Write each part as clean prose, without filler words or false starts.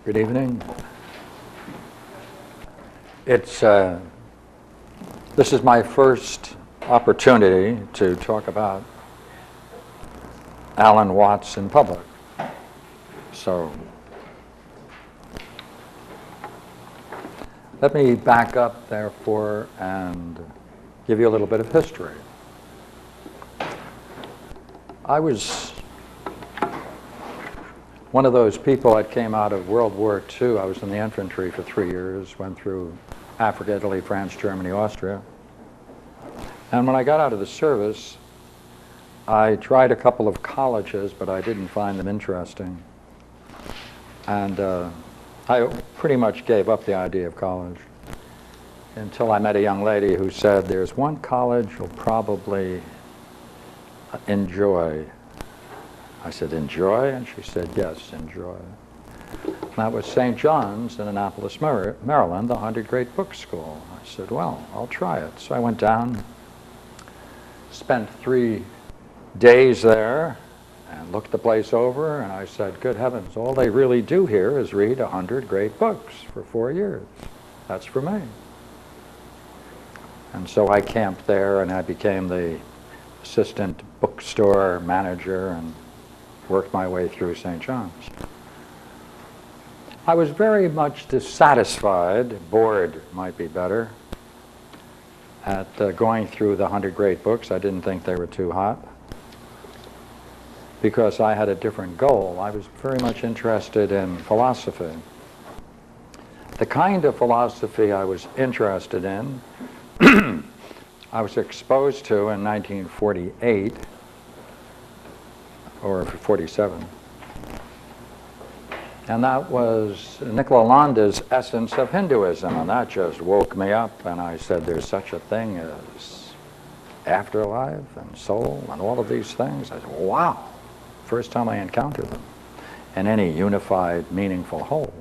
Good evening. This is my first opportunity to talk about Alan Watts in public. So let me back up, therefore, and give you a little bit of history. I was one of those people that came out of World War II. I was in the infantry for 3 years, went through Africa, Italy, France, Germany, Austria. And when I got out of the service, I tried a couple of colleges, but I didn't find them interesting. And I pretty much gave up the idea of college until I met a young lady who said, "There's one college you'll probably enjoy." I said, "Enjoy?" And she said, "Yes, enjoy." That was St. John's in Annapolis, Maryland, the 100 Great Book School. I said, "Well, I'll try it." So I went down, spent 3 days there, and looked the place over, and I said, "Good heavens, all they really do here is read 100 great books for 4 years. That's for me." And so I camped there, and I became the assistant bookstore manager and worked my way through St. John's. I was very much dissatisfied, bored might be better, at going through the 100 great books. I didn't think they were too hot because I had a different goal. I was very much interested in philosophy. The kind of philosophy I was interested in, I was exposed to in 1948 or 47. And that was Nicola Landa's Essence of Hinduism, and that just woke me up, and I said, there's such a thing as afterlife and soul and all of these things. I said, wow, first time I encountered them in any unified, meaningful whole.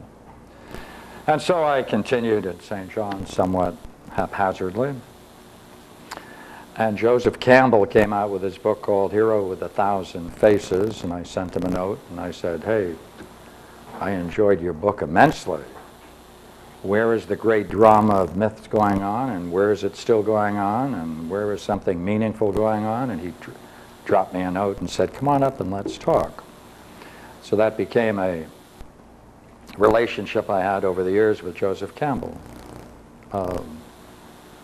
And so I continued at St. John's somewhat haphazardly. And Joseph Campbell came out with his book called Hero with a Thousand Faces, and I sent him a note, and I said, "Hey, I enjoyed your book immensely. Where is the great drama of myths going on, and where is it still going on, and where is something meaningful going on?" And he dropped me a note and said, "Come on up and let's talk." So that became a relationship I had over the years with Joseph Campbell.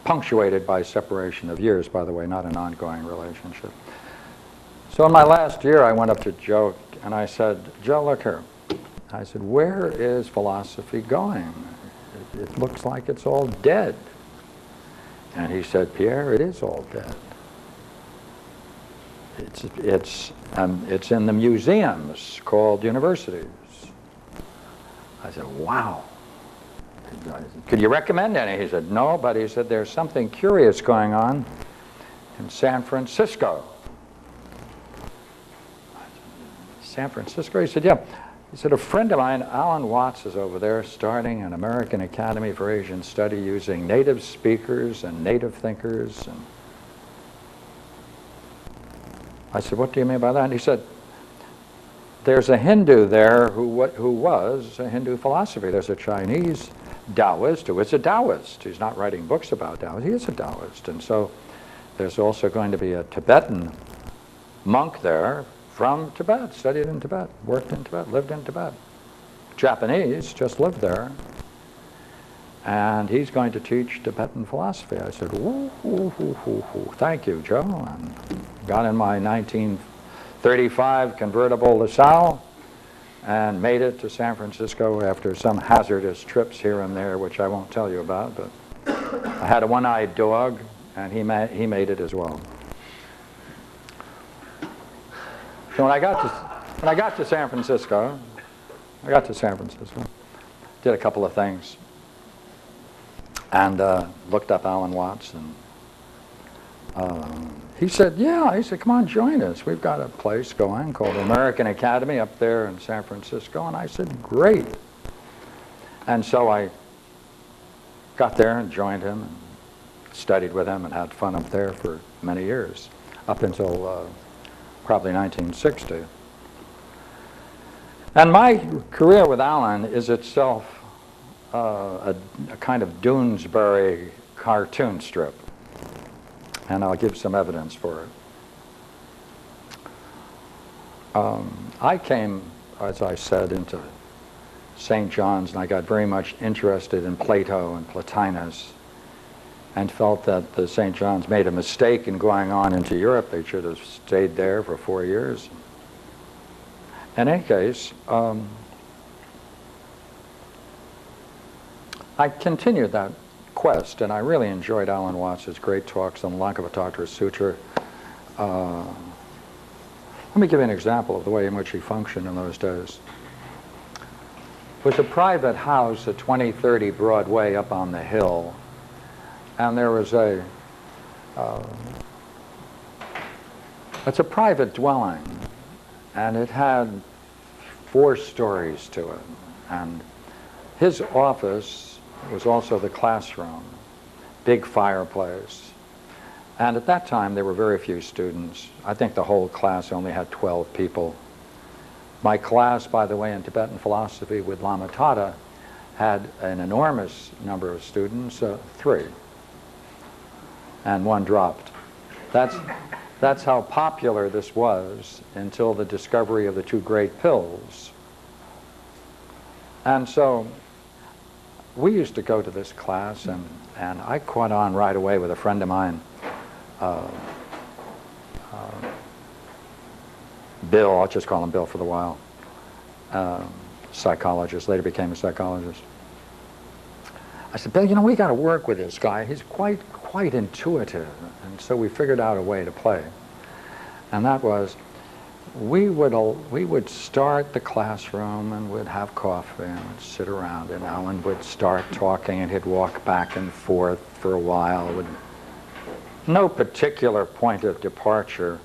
Punctuated by separation of years, by the way, not an ongoing relationship. So in my last year, I went up to Joe and I said, "Joe, look here." I said, "Where is philosophy going? It looks like it's all dead." And he said, "Pierre, it is all dead. It's in the museums called universities." I said, "Wow. Could you recommend any?" He said, "No, but," he said, "there's something curious going on in San Francisco." San Francisco? He said, "Yeah." He said, "A friend of mine, Alan Watts, is over there starting an American Academy for Asian Study using native speakers and native thinkers." And I said, "What do you mean by that?" And he said, "There's a Hindu there who was a Hindu philosophy. There's a Chinese Taoist who is a Taoist. He's not writing books about Taoist. He is a Taoist. And so there's also going to be a Tibetan monk there from Tibet, studied in Tibet, worked in Tibet, lived in Tibet. Japanese, just lived there. And he's going to teach Tibetan philosophy." I said, "Woo, woo, woo, woo, woo. Thank you, Joe." And got in my 1935 convertible LaSalle and made it to San Francisco after some hazardous trips here and there, which I won't tell you about, but I had a one-eyed dog, and he made it as well. So when I got to San Francisco, did a couple of things, and looked up Alan Watts, and he said, "Yeah." He said, "Come on, join us. We've got a place going called American Academy up there in San Francisco." And I said, "Great." And so I got there and joined him and studied with him and had fun up there for many years, up until probably 1960. And my career with Alan is itself a kind of Doonesbury cartoon strip. And I'll give some evidence for it. I came, as I said, into St. John's, and I got very much interested in Plato and Plotinus, and felt that the St. John's made a mistake in going on into Europe. They should have stayed there for 4 years. In any case, I continued that quest, and I really enjoyed Alan Watts's great talks on the Lankavatara Sutra. Let me give you an example of the way in which he functioned in those days. It was a private house at 2030 Broadway up on the hill, and there was it's a private dwelling, and it had 4 stories to it, and his office was also the classroom, big fireplace. And at that time, there were very few students. I think the whole class only had 12 people. My class, by the way, in Tibetan philosophy with Lama Tata had an enormous number of students, 3. And 1 dropped. That's how popular this was until the discovery of the 2 great pills. And so we used to go to this class, and I caught on right away with a friend of mine, Bill, I'll just call him Bill for the while, psychologist, later became a psychologist. I said, Bill, you know, we got to work with this guy. He's quite intuitive. And so we figured out a way to play. And that was, we would start the classroom and we'd have coffee and we'd sit around, and Alan would start talking and he'd walk back and forth for a while with no particular point of departure.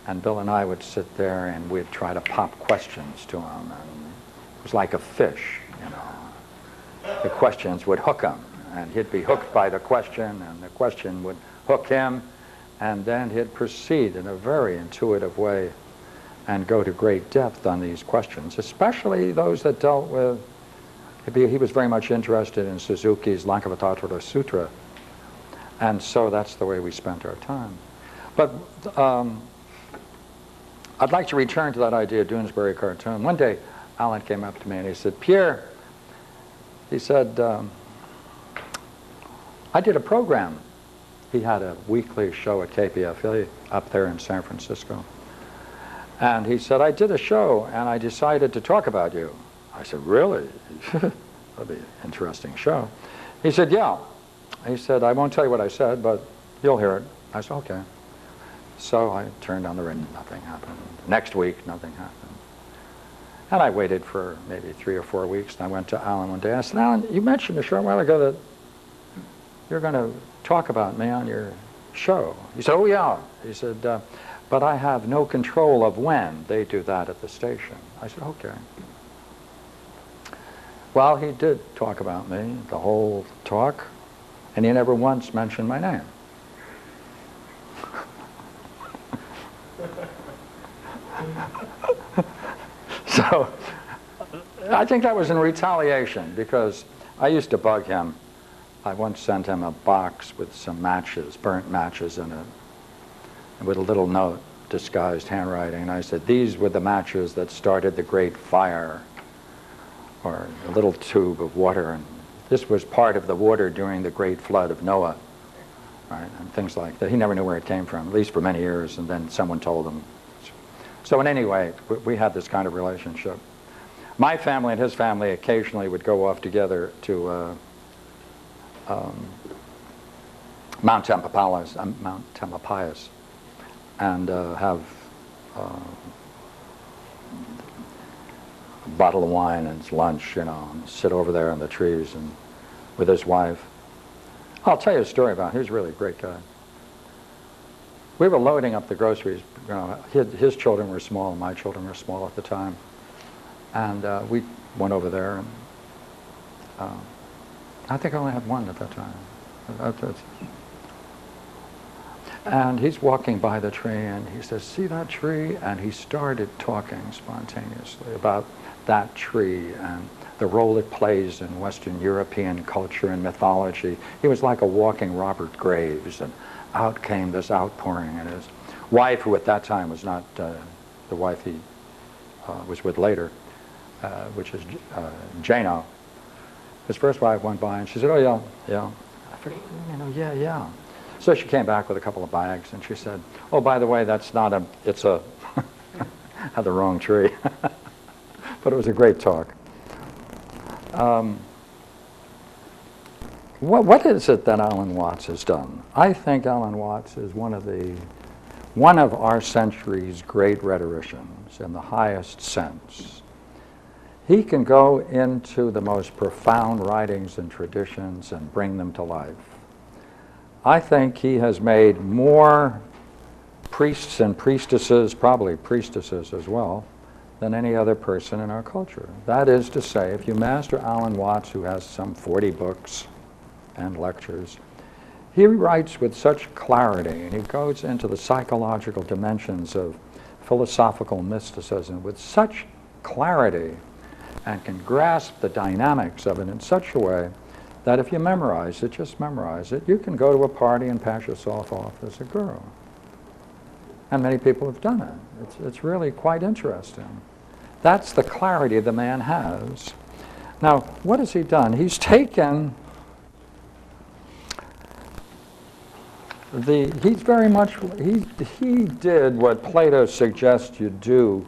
And Bill and I would sit there and we'd try to pop questions to him. And it was like a fish, you know. The questions would hook him, and he'd be hooked by the question, and the question would hook him, and then he'd proceed in a very intuitive way and go to great depth on these questions, especially those that dealt with, he was very much interested in Suzuki's Lankavatara Sutra, and so that's the way we spent our time. But I'd like to return to that idea of Doonesbury cartoon. One day, Alan came up to me and he said, Pierre, he said, I did a program. He had a weekly show at KPFA up there in San Francisco. And he said, I did a show and I decided to talk about you. I said, really? That'd be an interesting show. He said, yeah. He said, I won't tell you what I said, but you'll hear it. I said, okay. So I turned on the radio, nothing happened. Next week, nothing happened. And I waited for maybe 3 or 4 weeks, and I went to Alan one day. I said, Alan, you mentioned a short while ago that you're going to talk about me on your show. He said, oh yeah. He said, but I have no control of when they do that at the station. I said, okay. Well, he did talk about me, the whole talk, and he never once mentioned my name. So I think that was in retaliation, because I used to bug him. I once sent him a box with some matches, burnt matches in it, with a little note, disguised handwriting, and I said, these were the matches that started the Great Fire, or a little tube of water, and this was part of the water during the Great Flood of Noah, right, and things like that. He never knew where it came from, at least for many years, and then someone told him. So in any way, we had this kind of relationship. My family and his family occasionally would go off together to Mount Tamalpais, and have a bottle of wine and lunch, you know, and sit over there in the trees and with his wife. I'll tell you a story about him. He was really a great guy. We were loading up the groceries. You know, his children were small, my children were small at the time. And we went over there, and I think I only had one at that time. And he's walking by the tree, and he says, "See that tree?" And he started talking spontaneously about that tree and the role it plays in Western European culture and mythology. He was like a walking Robert Graves, and out came this outpouring. And his wife, who at that time was not the wife he was with later, which is Jano, his first wife went by, and she said, "Oh, yeah, yeah." I figured, yeah, yeah. So she came back with a couple of bags, and she said, "Oh, by the way, that's not a, it's a," had the wrong tree. But it was a great talk. What is it that Alan Watts has done? I think Alan Watts is one of our century's great rhetoricians in the highest sense. He can go into the most profound writings and traditions and bring them to life. I think he has made more priests and priestesses, probably priestesses as well, than any other person in our culture. That is to say, if you master Alan Watts, who has some 40 books and lectures, he writes with such clarity, and he goes into the psychological dimensions of philosophical mysticism with such clarity, and can grasp the dynamics of it in such a way that if you memorize it, just memorize it, you can go to a party and pass yourself off as a girl. And many people have done it. It's really quite interesting. That's the clarity the man has. Now, what has he done? He's taken he's very much, he did what Plato suggests you do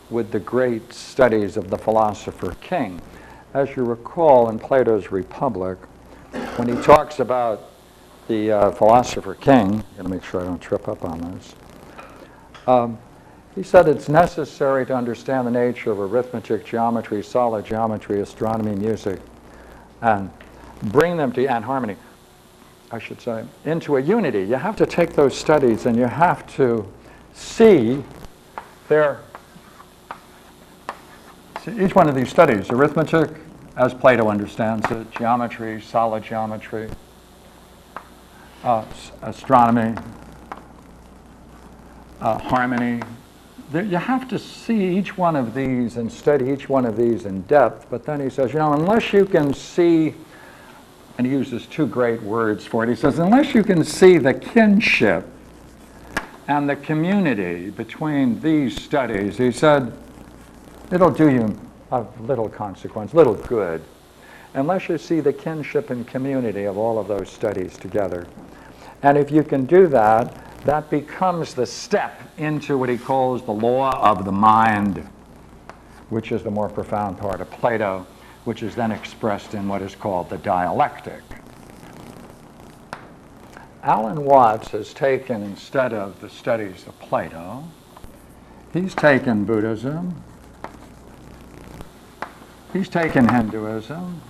with the great studies of the philosopher King. As you recall, in Plato's Republic, when he talks about the philosopher King, I'm going to make sure I don't trip up on this, he said it's necessary to understand the nature of arithmetic, geometry, solid geometry, astronomy, music, and bring them to, and harmony, I should say, into a unity. You have to take those studies and you have to see each one of these studies, arithmetic, as Plato understands it, geometry, solid geometry, astronomy, harmony. You have to see each one of these and study each one of these in depth, but then he says, unless you can see, and he uses two great words for it, he says, unless you can see the kinship and the community between these studies, he said, it'll do you of little consequence, little good, unless you see the kinship and community of all of those studies together. And if you can do that, that becomes the step into what he calls the law of the mind, which is the more profound part of Plato, which is then expressed in what is called the dialectic. Alan Watts has taken, instead of the studies of Plato, he's taken Buddhism, he's taken Hinduism,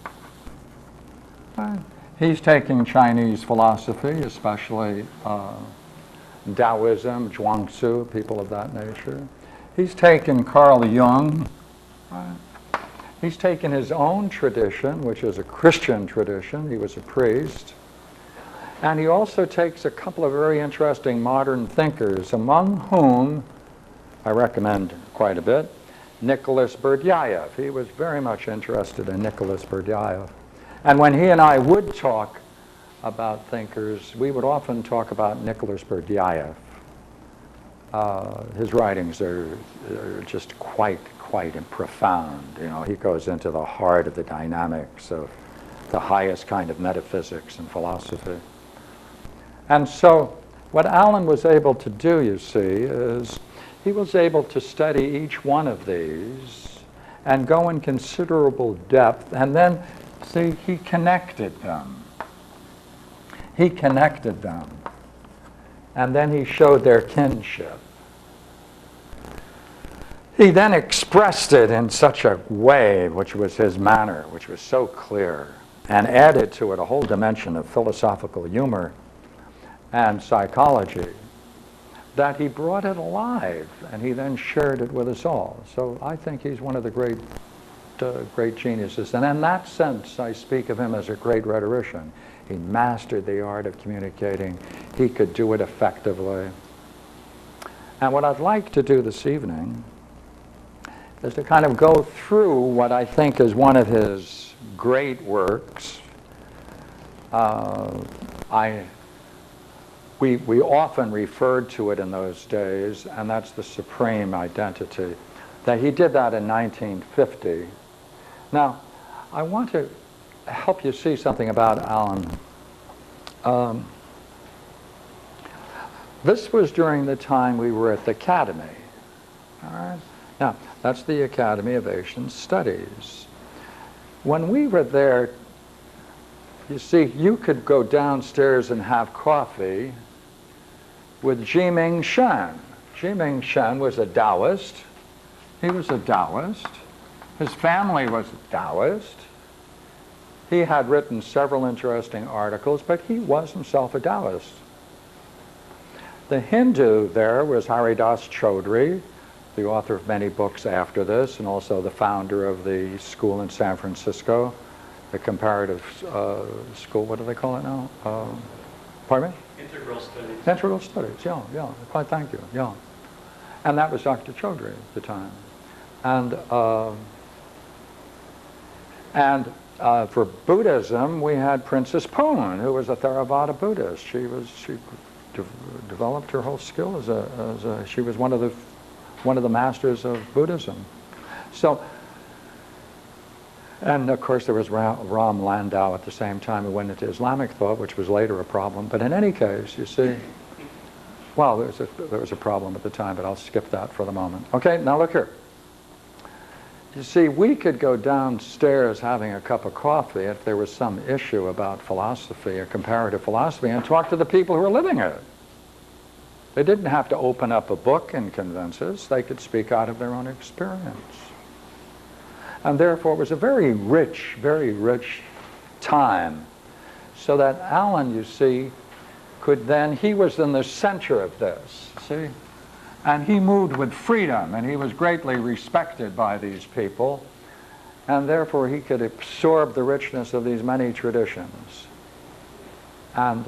he's taken Chinese philosophy, especially Taoism, Zhuangzi, people of that nature. He's taken Carl Jung. He's taken his own tradition, which is a Christian tradition. He was a priest. And he also takes a couple of very interesting modern thinkers, among whom I recommend quite a bit, Nicholas Berdyaev. He was very much interested in Nicholas Berdyaev. And when he and I would talk about thinkers, we would often talk about Nicholas Berdyaev. His writings are just quite profound. He goes into the heart of the dynamics of the highest kind of metaphysics and philosophy. And so what Alan was able to do, you see, is he was able to study each one of these and go in considerable depth, and then, see, he connected them. He connected them, and then he showed their kinship. He then expressed it in such a way, which was his manner, which was so clear, and added to it a whole dimension of philosophical humor and psychology, that he brought it alive, and he then shared it with us all. So I think he's one of the great geniuses. And in that sense, I speak of him as a great rhetorician. He mastered the art of communicating. He could do it effectively. And what I'd like to do this evening is to kind of go through what I think is one of his great works. We often referred to it in those days, and that's the supreme identity. That he did that in 1950. Now, I want to help you see something about Alan. This was during the time we were at the Academy. All right? Now, that's the Academy of Asian Studies. When we were there, you see, you could go downstairs and have coffee with Jiming Shen. Jiming Shen was a Taoist. He was a Taoist. His family was a Taoist. He had written several interesting articles, but he was himself a Taoist. The Hindu there was Haridas Chaudhuri, the author of many books after this, and also the founder of the school in San Francisco, the comparative school. What do they call it now? Pardon me? Integral studies. Integral studies, yeah. Quite thank you, yeah. And that was Dr. Chaudhuri at the time. And for Buddhism, we had Princess Poon, who was a Theravada Buddhist. She developed her whole skill she was one of the masters of Buddhism. So, and of course there was Ram Landau at the same time who went into Islamic thought, which was later a problem. But in any case, you see, well, there was a problem at the time, but I'll skip that for the moment. Okay, now look here. You see, we could go downstairs having a cup of coffee if there was some issue about philosophy or comparative philosophy and talk to the people who were living it. They didn't have to open up a book and convince us. They could speak out of their own experience. And therefore, it was a very rich time. So that Alan, you see, he was in the center of this, see? And he moved with freedom, and he was greatly respected by these people, and therefore he could absorb the richness of these many traditions. And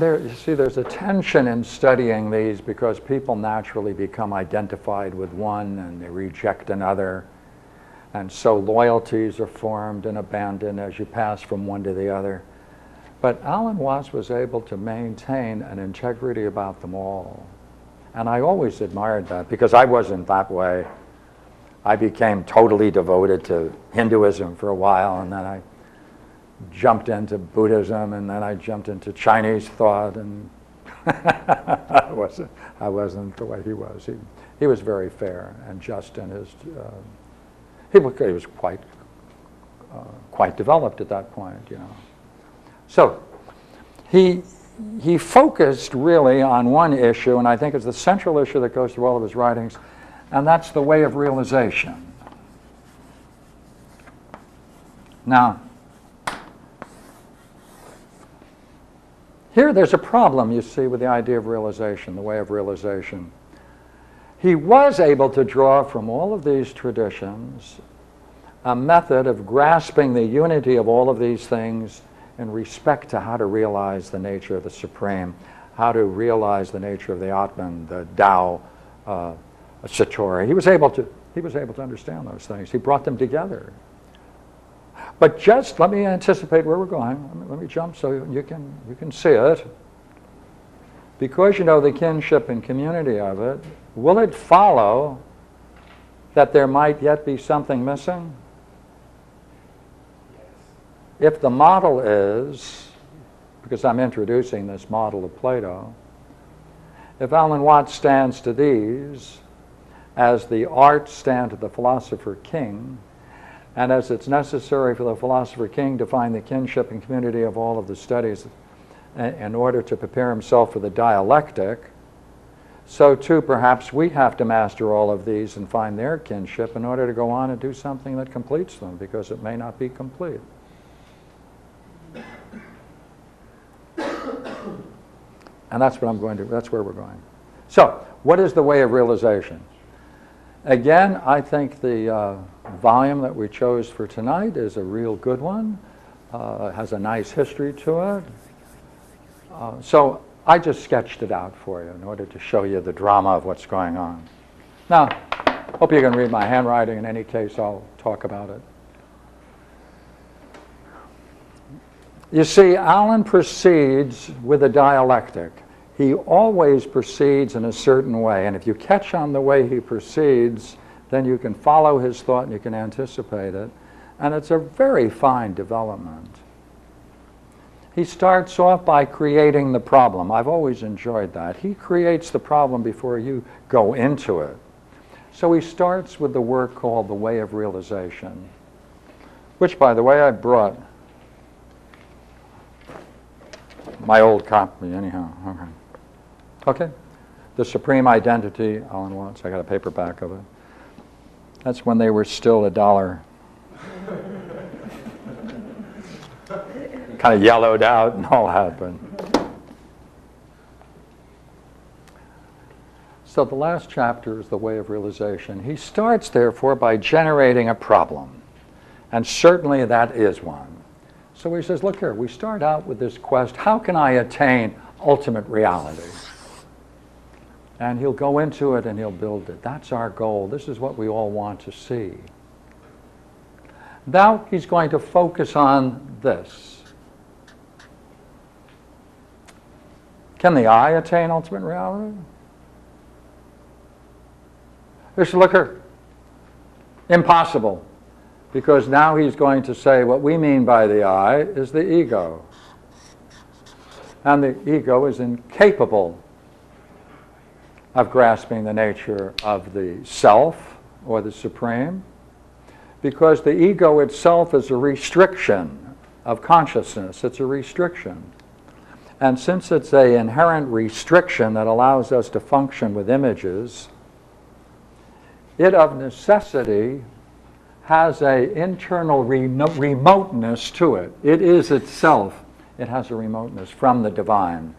there, you see, there's a tension in studying these because people naturally become identified with one and they reject another. And so loyalties are formed and abandoned as you pass from one to the other. But Alan Watts was able to maintain an integrity about them all. And I always admired that because I wasn't that way. I became totally devoted to Hinduism for a while, and then I jumped into Buddhism, and then I jumped into Chinese thought, and I wasn't the way he was. He was very fair and just in his... He was quite developed at that point, you know. So he focused really on one issue, and I think it's the central issue that goes through all of his writings, and that's the way of realization. Now, here there's a problem, you see, with the idea of realization, the way of realization. He was able to draw from all of these traditions a method of grasping the unity of all of these things in respect to how to realize the nature of the Supreme, how to realize the nature of the Atman, the Tao, Satori. He was able to understand those things. He brought them together. But just let me anticipate where we're going. Let me jump so you can see it. Because you know the kinship and community of it, will it follow that there might yet be something missing? Yes. If the model is, because I'm introducing this model of Plato, if Alan Watts stands to these as the arts stand to the philosopher king, and as it's necessary for the philosopher king to find the kinship and community of all of the studies in order to prepare himself for the dialectic, so too perhaps we have to master all of these and find their kinship in order to go on and do something that completes them, because it may not be complete. And that's what I'm going to, that's where we're going. So, what is the way of realization? Again, I think the volume that we chose for tonight is a real good one. It has a nice history to it. So I just sketched it out for you in order to show you the drama of what's going on. Now, hope you can read my handwriting. In any case, I'll talk about it. You see, Alan proceeds with a dialectic. He always proceeds in a certain way, and if you catch on the way he proceeds, then you can follow his thought and you can anticipate it, and it's a very fine development. He starts off by creating the problem. I've always enjoyed that. He creates the problem before you go into it. So he starts with the work called The Way of Realization, which, by the way, I brought my old copy anyhow. Okay. The Supreme Identity, Alan Watts. I got a paperback of it. That's when they were still $1. Kind of yellowed out and all that, but. So the last chapter is The Way of Realization. He starts, therefore, by generating a problem. And certainly that is one. So he says, look here, we start out with this quest, how can I attain ultimate reality? And he'll go into it and he'll build it. That's our goal. This is what we all want to see. Now he's going to focus on this. Can the I attain ultimate reality? Just look here. Impossible. Because now he's going to say what we mean by the I is the ego. And the ego is incapable of grasping the nature of the self or the supreme, because the ego itself is a restriction of consciousness. It's a restriction. And since it's an inherent restriction that allows us to function with images, it of necessity has an internal remoteness to it. It is itself. It has a remoteness from the divine.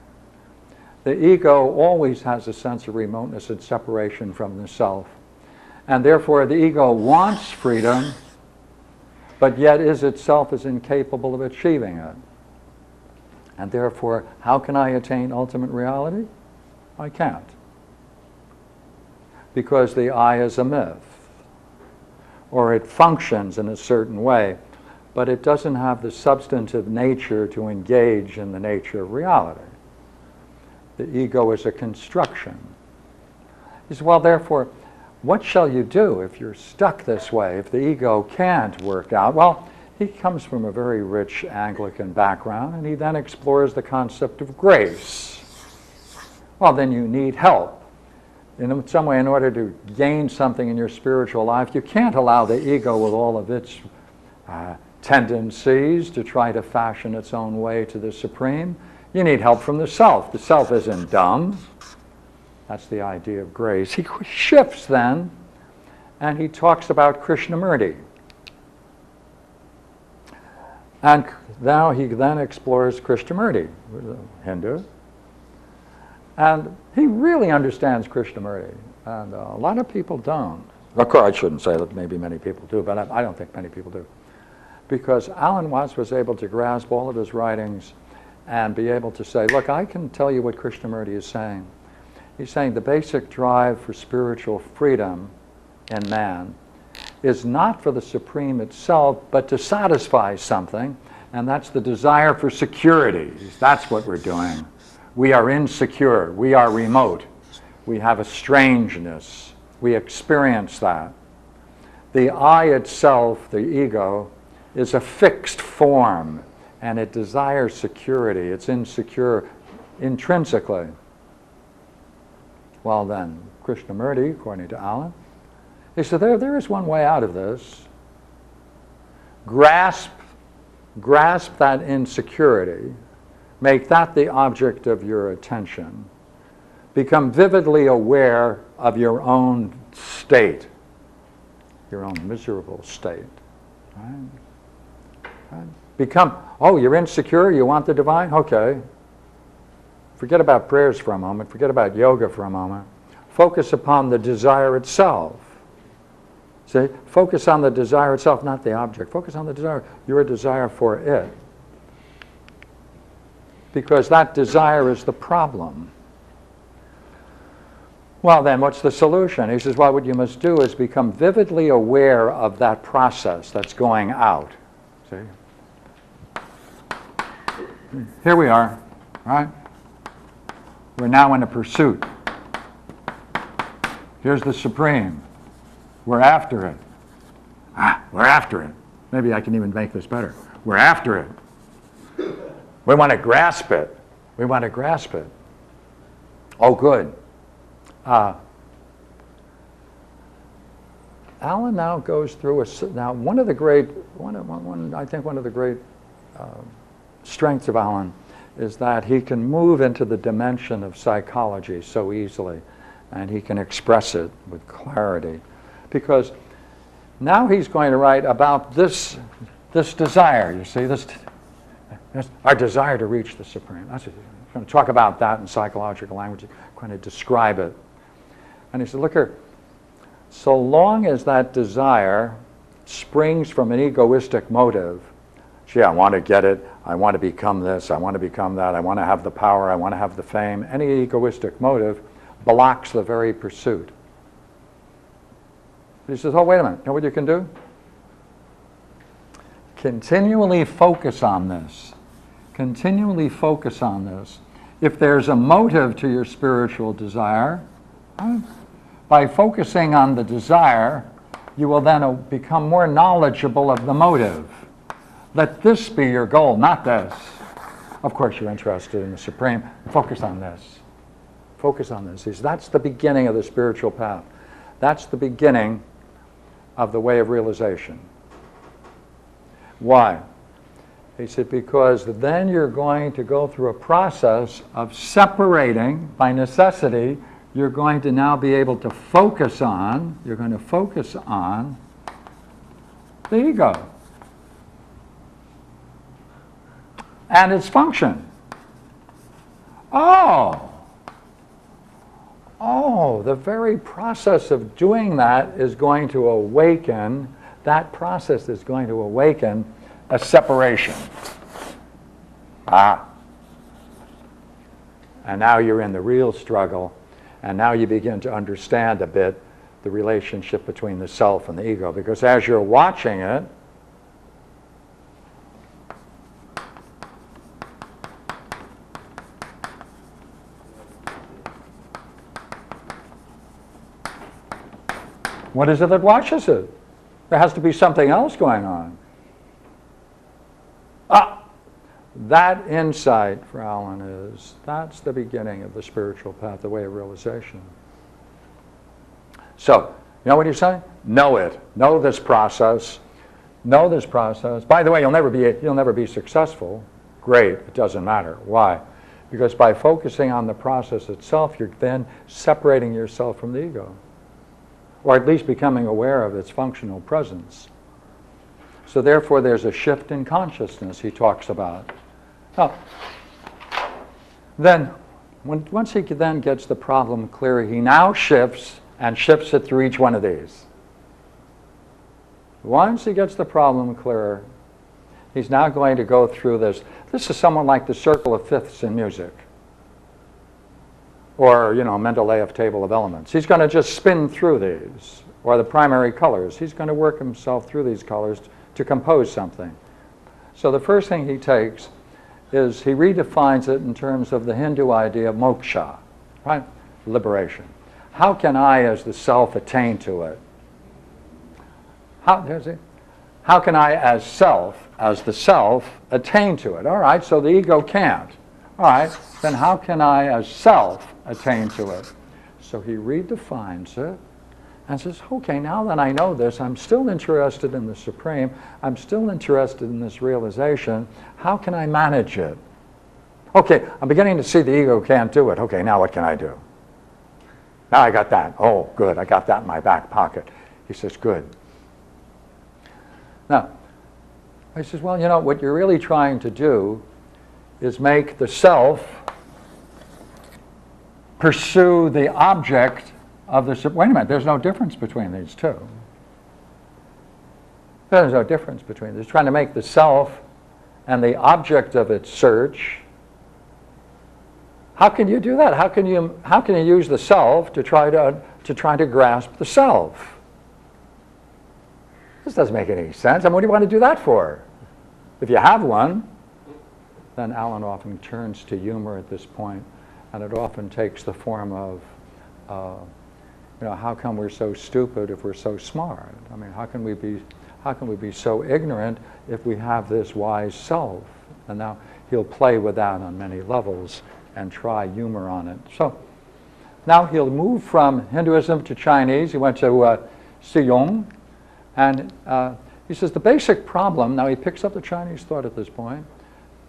The ego always has a sense of remoteness and separation from the self. And therefore the ego wants freedom, but yet is itself is incapable of achieving it. And therefore, how can I attain ultimate reality? I can't. Because the I is a myth, or it functions in a certain way, but it doesn't have the substantive nature to engage in the nature of reality. The ego is a construction. He says, well, therefore, what shall you do if you're stuck this way, if the ego can't work out? Well, he comes from a very rich Anglican background, and he then explores the concept of grace. Well, then you need help. In some way, in order to gain something in your spiritual life, you can't allow the ego with all of its tendencies to try to fashion its own way to the supreme. You need help from the self. The self isn't dumb. That's the idea of grace. He shifts then, and he talks about Krishnamurti. And now he then explores Krishnamurti, a Hindu. And he really understands Krishnamurti, and a lot of people don't. Of course, I shouldn't say that maybe many people do, but I don't think many people do. Because Alan Watts was able to grasp all of his writings and be able to say, look, I can tell you what Krishnamurti is saying. He's saying the basic drive for spiritual freedom in man is not for the supreme itself, but to satisfy something, and that's the desire for security. That's what we're doing. We are insecure. We are remote. We have a strangeness. We experience that. The I itself, the ego, is a fixed form, and it desires security. It's insecure intrinsically. Well then, Krishnamurti, according to Alan, he said there is one way out of this. Grasp that insecurity. Make that the object of your attention. Become vividly aware of your own state, your own miserable state. Right? Become, oh, you're insecure, you want the divine? Okay. Forget about prayers for a moment. Forget about yoga for a moment. Focus upon the desire itself. See, focus on the desire itself, not the object. Focus on the desire, your desire for it. Because that desire is the problem. Well, then, what's the solution? He says, well, what you must do is become vividly aware of that process that's going out. See? Here we are, right? We're now in a pursuit. Here's the Supreme. We're after it. We're after it. Maybe I can even make this better. We're after it. We want to grasp it. We want to grasp it. Oh, good. Alan now goes through now one of the great strengths of Alan is that he can move into the dimension of psychology so easily, and he can express it with clarity, because now he's going to write about this desire. You see, this our desire to reach the Supreme. He's going to talk about that in psychological language. He's going to describe it. And he said, look here, so long as that desire springs from an egoistic motive, gee, I want to get it, I want to become this, I want to become that, I want to have the power, I want to have the fame, any egoistic motive blocks the very pursuit. He says, oh, wait a minute, you know what you can do? Continually focus on this. Continually focus on this. If there's a motive to your spiritual desire, by focusing on the desire, you will then become more knowledgeable of the motive. Let this be your goal, not this. Of course, you're interested in the Supreme. Focus on this. Focus on this. That's the beginning of the spiritual path. That's the beginning of the way of realization. Why? He said, because then you're going to go through a process of separating, by necessity, you're going to now be able to focus on, you're going to focus on the ego and its function. Oh, the very process of doing that is going to awaken, that process is going to awaken a separation. And now you're in the real struggle, and now you begin to understand a bit the relationship between the self and the ego, because as you're watching it, what is it that watches it? There has to be something else going on. That insight for Alan is, that's the beginning of the spiritual path, the way of realization. So, you know what he's saying? Know it. Know this process. Know this process. By the way, you'll never be successful. Great. It doesn't matter. Why? Because by focusing on the process itself, you're then separating yourself from the ego, or at least becoming aware of its functional presence. So therefore, there's a shift in consciousness he talks about. Now, then, once he then gets the problem clear, he now shifts it through each one of these. Once he gets the problem clear, he's now going to go through this. This is somewhat like the circle of fifths in music, or, Mendeleev table of elements. He's going to just spin through these, or the primary colors. He's going to work himself through these colors to compose something. So the first thing he takes is he redefines it in terms of the Hindu idea of moksha, right? Liberation. How can I, as the self, attain to it? How can I, as the self, attain to it? All right, so the ego can't. All right, then how can I, as self, attain to it? So he redefines it and says, okay, now that I know this, I'm still interested in the Supreme. I'm still interested in this realization. How can I manage it? Okay, I'm beginning to see the ego can't do it. Okay, now what can I do? Now I got that. Oh, good, I got that in my back pocket. He says, good. Now, he says, well, what you're really trying to do is make the self pursue the object of the... Wait a minute, there's no difference between these two. There's no difference between this. It's trying to make the self and the object of its search. How can you do that? How can you use the self to try to grasp the self? This doesn't make any sense. I mean, what do you want to do that for? If you have one, then Alan often turns to humor at this point, and it often takes the form of, how come we're so stupid if we're so smart? I mean, how can we be so ignorant if we have this wise self? And now he'll play with that on many levels and try humor on it. So now he'll move from Hinduism to Chinese. He went to Siyong, and he says the basic problem, now he picks up the Chinese thought at this point,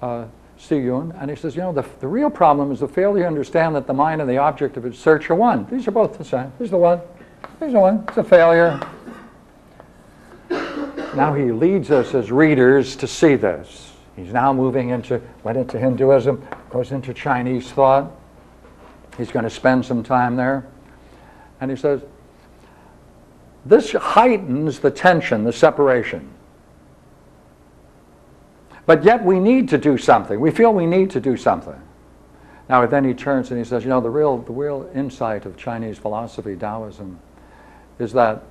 Siyun, and he says, the real problem is the failure to understand that the mind and the object of its search are one. These are both the same. Here's the one. Here's the one. It's a failure. Now he leads us as readers to see this. He's now went into Hinduism, goes into Chinese thought. He's going to spend some time there. And he says, this heightens the tension, the separation. But yet we need to do something. We feel we need to do something. Now then he turns and he says, the real insight of Chinese philosophy, Taoism, is that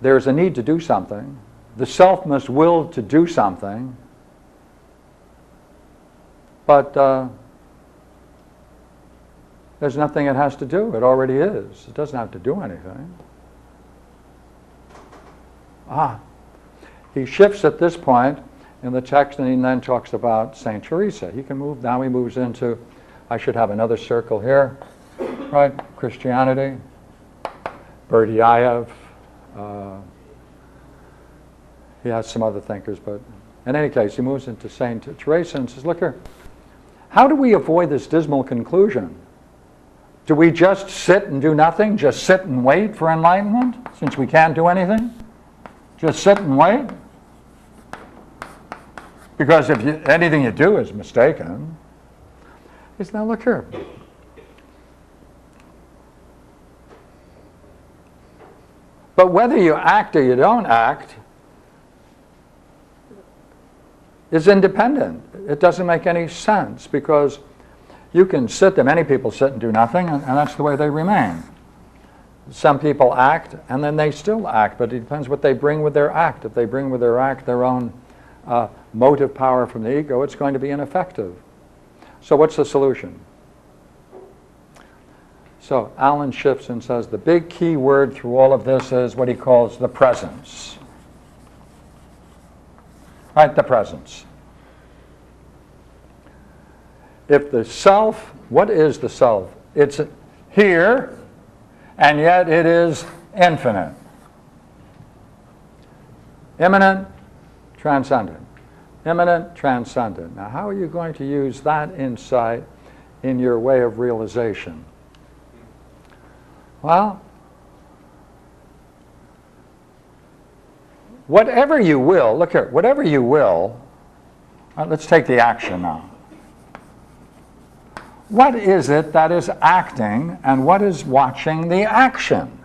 there's a need to do something. The self must will to do something. But there's nothing it has to do. It already is. It doesn't have to do anything. He shifts at this point in the text, and he then talks about St. Teresa. He moves into, I should have another circle here, right? Christianity, Berdyaev. He has some other thinkers, but in any case, he moves into St. Teresa and says, look here, how do we avoid this dismal conclusion? Do we just sit and do nothing? Just sit and wait for enlightenment, since we can't do anything? Just sit and wait? Because if anything you do is mistaken. He says, now look here. But whether you act or you don't act is independent. It doesn't make any sense, because you can sit there, many people sit and do nothing, and that's the way they remain. Some people act, and then they still act, but it depends what they bring with their act. If they bring with their act their own motive power from the ego, it's going to be ineffective. So what's the solution? So Alan shifts and says the big key word through all of this is what he calls the presence. Right, the presence. If the self, what is the self? It's here, and yet it is infinite. Immanent, transcendent. Immanent, transcendent. Now, how are you going to use that insight in your way of realization? Well, whatever you will, look here, whatever you will, let's take the action now. What is it that is acting, and what is watching the action?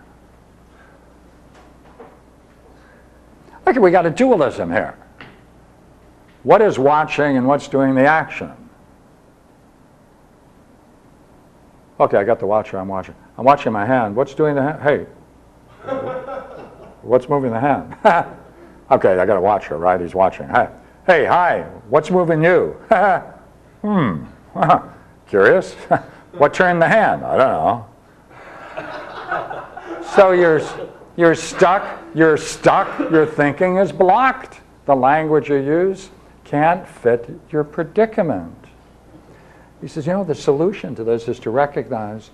Look, we got a dualism here. What is watching and what's doing the action? Okay, I got the watcher, I'm watching. I'm watching my hand. What's doing the hand? Hey, what's moving the hand? Okay, I got a watcher, right? He's watching. Hey, hi, what's moving you? Curious? What turned the hand? I don't know. So you're stuck, your thinking is blocked. The language you use can't fit your predicament. He says, the solution to this is to recognize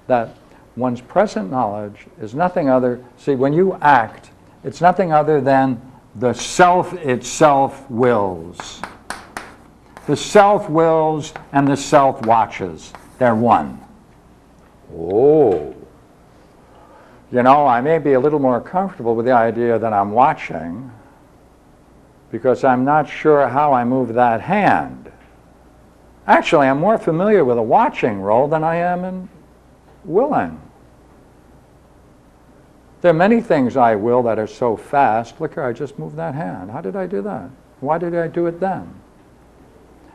that one's present knowledge is nothing other, see, when you act, it's nothing other than the self itself wills. The self wills and the self watches. They're one. Oh. I may be a little more comfortable with the idea that I'm watching because I'm not sure how I move that hand. Actually, I'm more familiar with a watching role than I am in willing. There are many things I will that are so fast. Look here, I just moved that hand. How did I do that? Why did I do it then?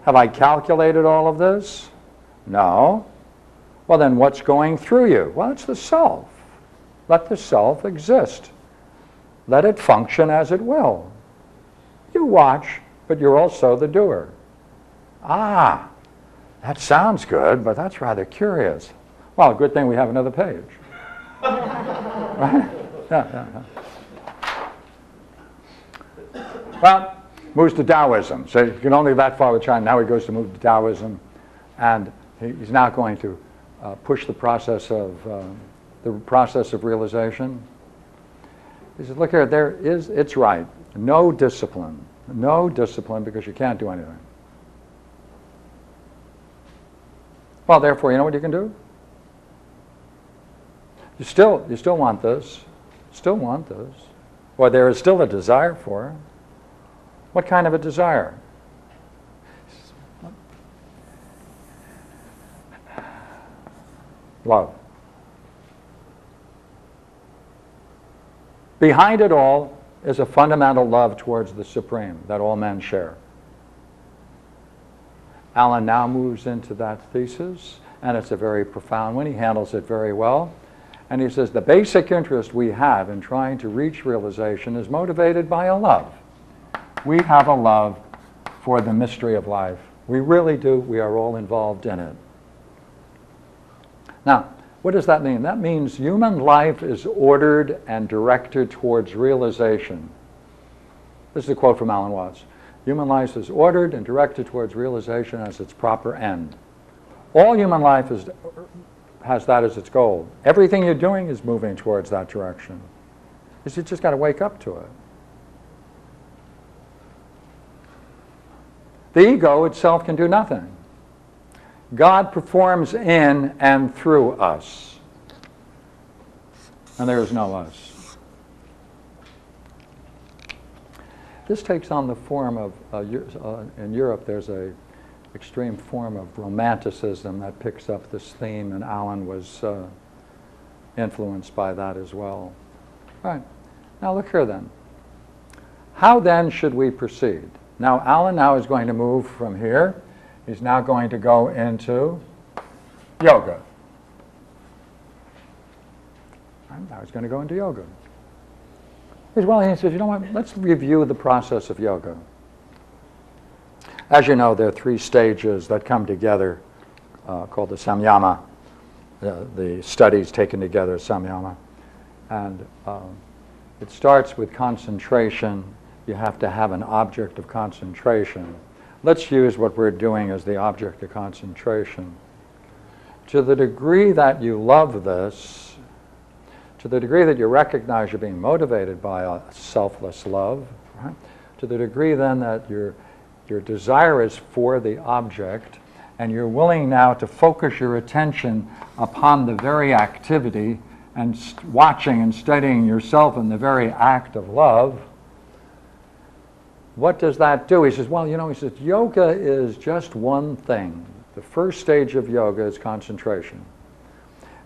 Have I calculated all of this? No. Well, then what's going through you? Well, it's the self. Let the self exist. Let it function as it will. You watch, but you're also the doer. Ah, that sounds good, but that's rather curious. Well, good thing we have another page. Right? Yeah. Well, moves to Taoism. So you can only that far with China. Now he goes to move to Taoism, and he's now going to push the process of realization. He says, look here, it's right. No discipline because you can't do anything. Well, therefore, you know what you can do? You still want this, or there is still a desire for it. What kind of a desire? Love. Behind it all is a fundamental love towards the Supreme that all men share. Alan now moves into that thesis, and it's a very profound one. He handles it very well. And he says the basic interest we have in trying to reach realization is motivated by a love. We have a love for the mystery of life. We really do. We are all involved in it. Now, what does that mean? That means human life is ordered and directed towards realization. This is a quote from Alan Watts. Human life is ordered and directed towards realization as its proper end. All human life has that as its goal. Everything you're doing is moving towards that direction. You just got to wake up to it. The ego itself can do nothing. God performs in and through us. And there is no us. This takes on the form of, in Europe there's a extreme form of romanticism that picks up this theme, and Alan was influenced by that as well. All right, now look here then. How then should we proceed? Now Alan now is going to move from here. He's now going to go into yoga. And now he's going to go into yoga. He says, you know what, let's review the process of yoga. As you know, there are 3 stages that come together called the samyama, the studies taken together, samyama. And it starts with concentration. You have to have an object of concentration. Let's use what we're doing as the object of concentration. To the degree that you love this, to the degree that you recognize you're being motivated by a selfless love, right? To the degree then that your desire is for the object, and you're willing now to focus your attention upon the very activity and watching and studying yourself in the very act of love, what does that do? He says, well, you know, he says, yoga is just one thing. The first stage of yoga is concentration.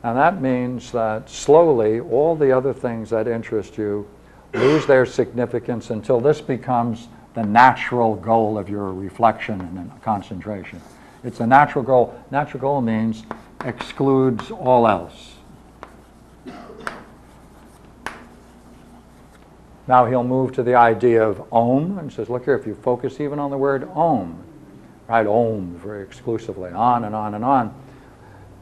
And that means that slowly all the other things that interest you lose their significance until this becomes the natural goal of your reflection and concentration. It's a natural goal. Natural goal means excludes all else. Now he'll move to the idea of Om and says, look here, if you focus even on the word Om, right, Om very exclusively, on and on and on,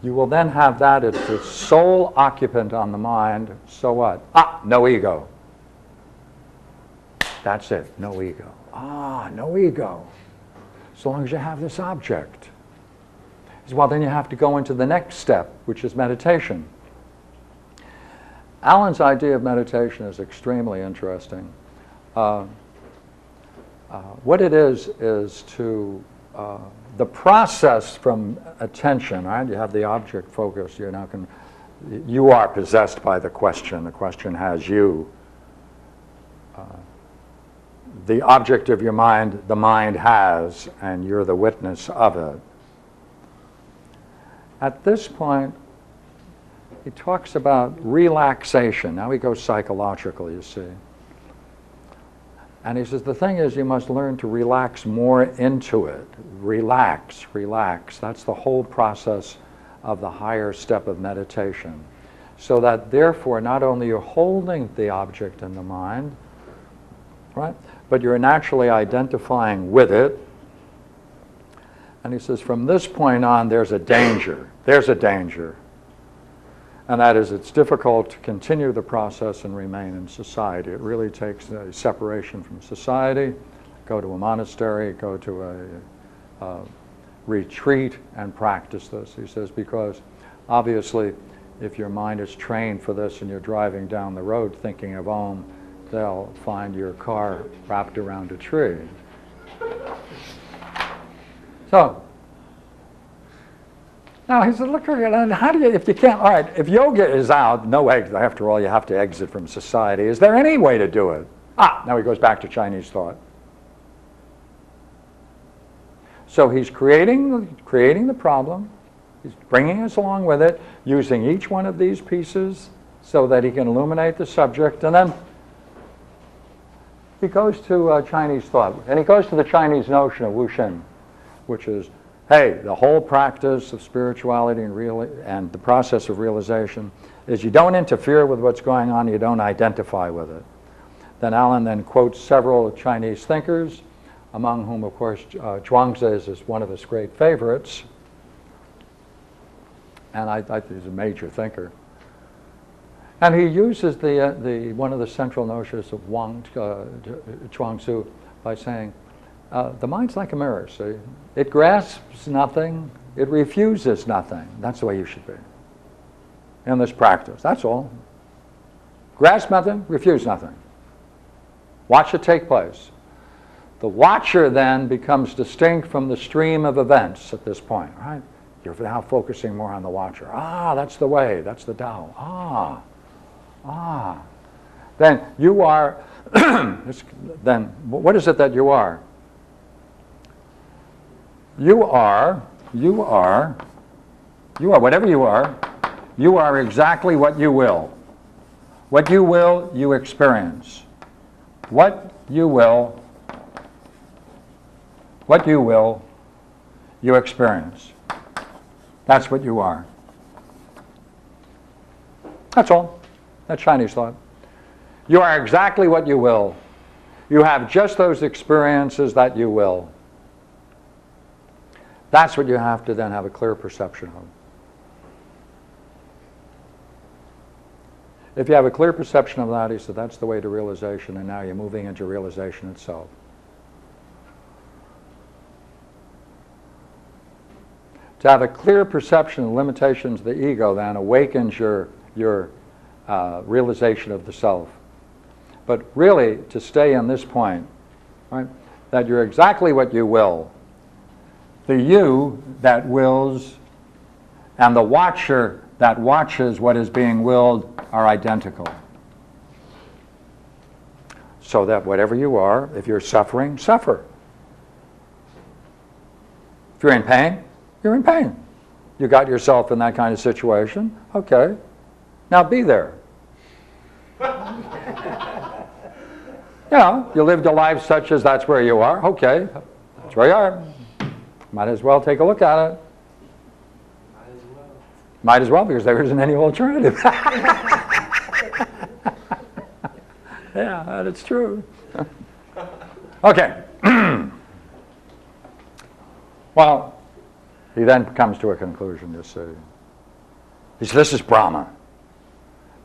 you will then have that as the sole occupant on the mind. So what? No ego. That's it, no ego. No ego. So long as you have this object. Well, then you have to go into the next step, which is meditation. Alan's idea of meditation is extremely interesting. What it is to the process from attention, right? You have the object focus. You are possessed by the question. The question has you. The object of your mind, the mind has, and you're the witness of it. At this point, he talks about relaxation. Now he goes psychological, you see. And he says, the thing is, you must learn to relax more into it. Relax, relax. That's the whole process of the higher step of meditation. So that therefore, not only you're holding the object in the mind, right, but you're naturally identifying with it. And he says, from this point on, there's a danger. There's a danger. And that is, it's difficult to continue the process and remain in society. It really takes a separation from society, go to a monastery, go to a retreat and practice this. He says, because obviously, if your mind is trained for this and you're driving down the road thinking of Om, they'll find your car wrapped around a tree. So, now he said, look, how do you, if you can't, all right, if yoga is out, no exit, after all, you have to exit from society. Is there any way to do it? Now he goes back to Chinese thought. So he's creating the problem, he's bringing us along with it, using each one of these pieces so that he can illuminate the subject, and then he goes to Chinese thought, and he goes to the Chinese notion of wuxin, which is, hey, the whole practice of spirituality and the process of realization is you don't interfere with what's going on, you don't identify with it. Then Alan then quotes several Chinese thinkers, among whom, of course, Zhuangzi is one of his great favorites, and I think he's a major thinker. And he uses one of the central notions of Zhuangzi by saying, the mind's like a mirror, see? It grasps nothing, it refuses nothing. That's the way you should be in this practice, that's all. Grasp nothing, refuse nothing. Watch it take place. The watcher then becomes distinct from the stream of events at this point, right? You're now focusing more on the watcher. That's the way, that's the Tao. Then you are, then what is it that you are? You are whatever you are exactly what you will. What you will, you experience. What you will, you experience. That's what you are. That's all. That's Chinese thought. You are exactly what you will. You have just those experiences that you will. That's what you have to then have a clear perception of. If you have a clear perception of that, he said, that's the way to realization, and now you're moving into realization itself. To have a clear perception of the limitations of the ego then awakens your realization of the self. But really, to stay in this point, right, that you're exactly what you will. The you that wills and the watcher that watches what is being willed are identical. So that whatever you are, if you're suffering, suffer. If you're in pain, you're in pain. You got yourself in that kind of situation, okay. Now be there. You lived a life such as that's where you are, okay. That's where you are. Might as well take a look at it. Might as well, because there isn't any alternative. Yeah, that's true. Okay. Well, he then comes to a conclusion, you see. He says, this is Brahma.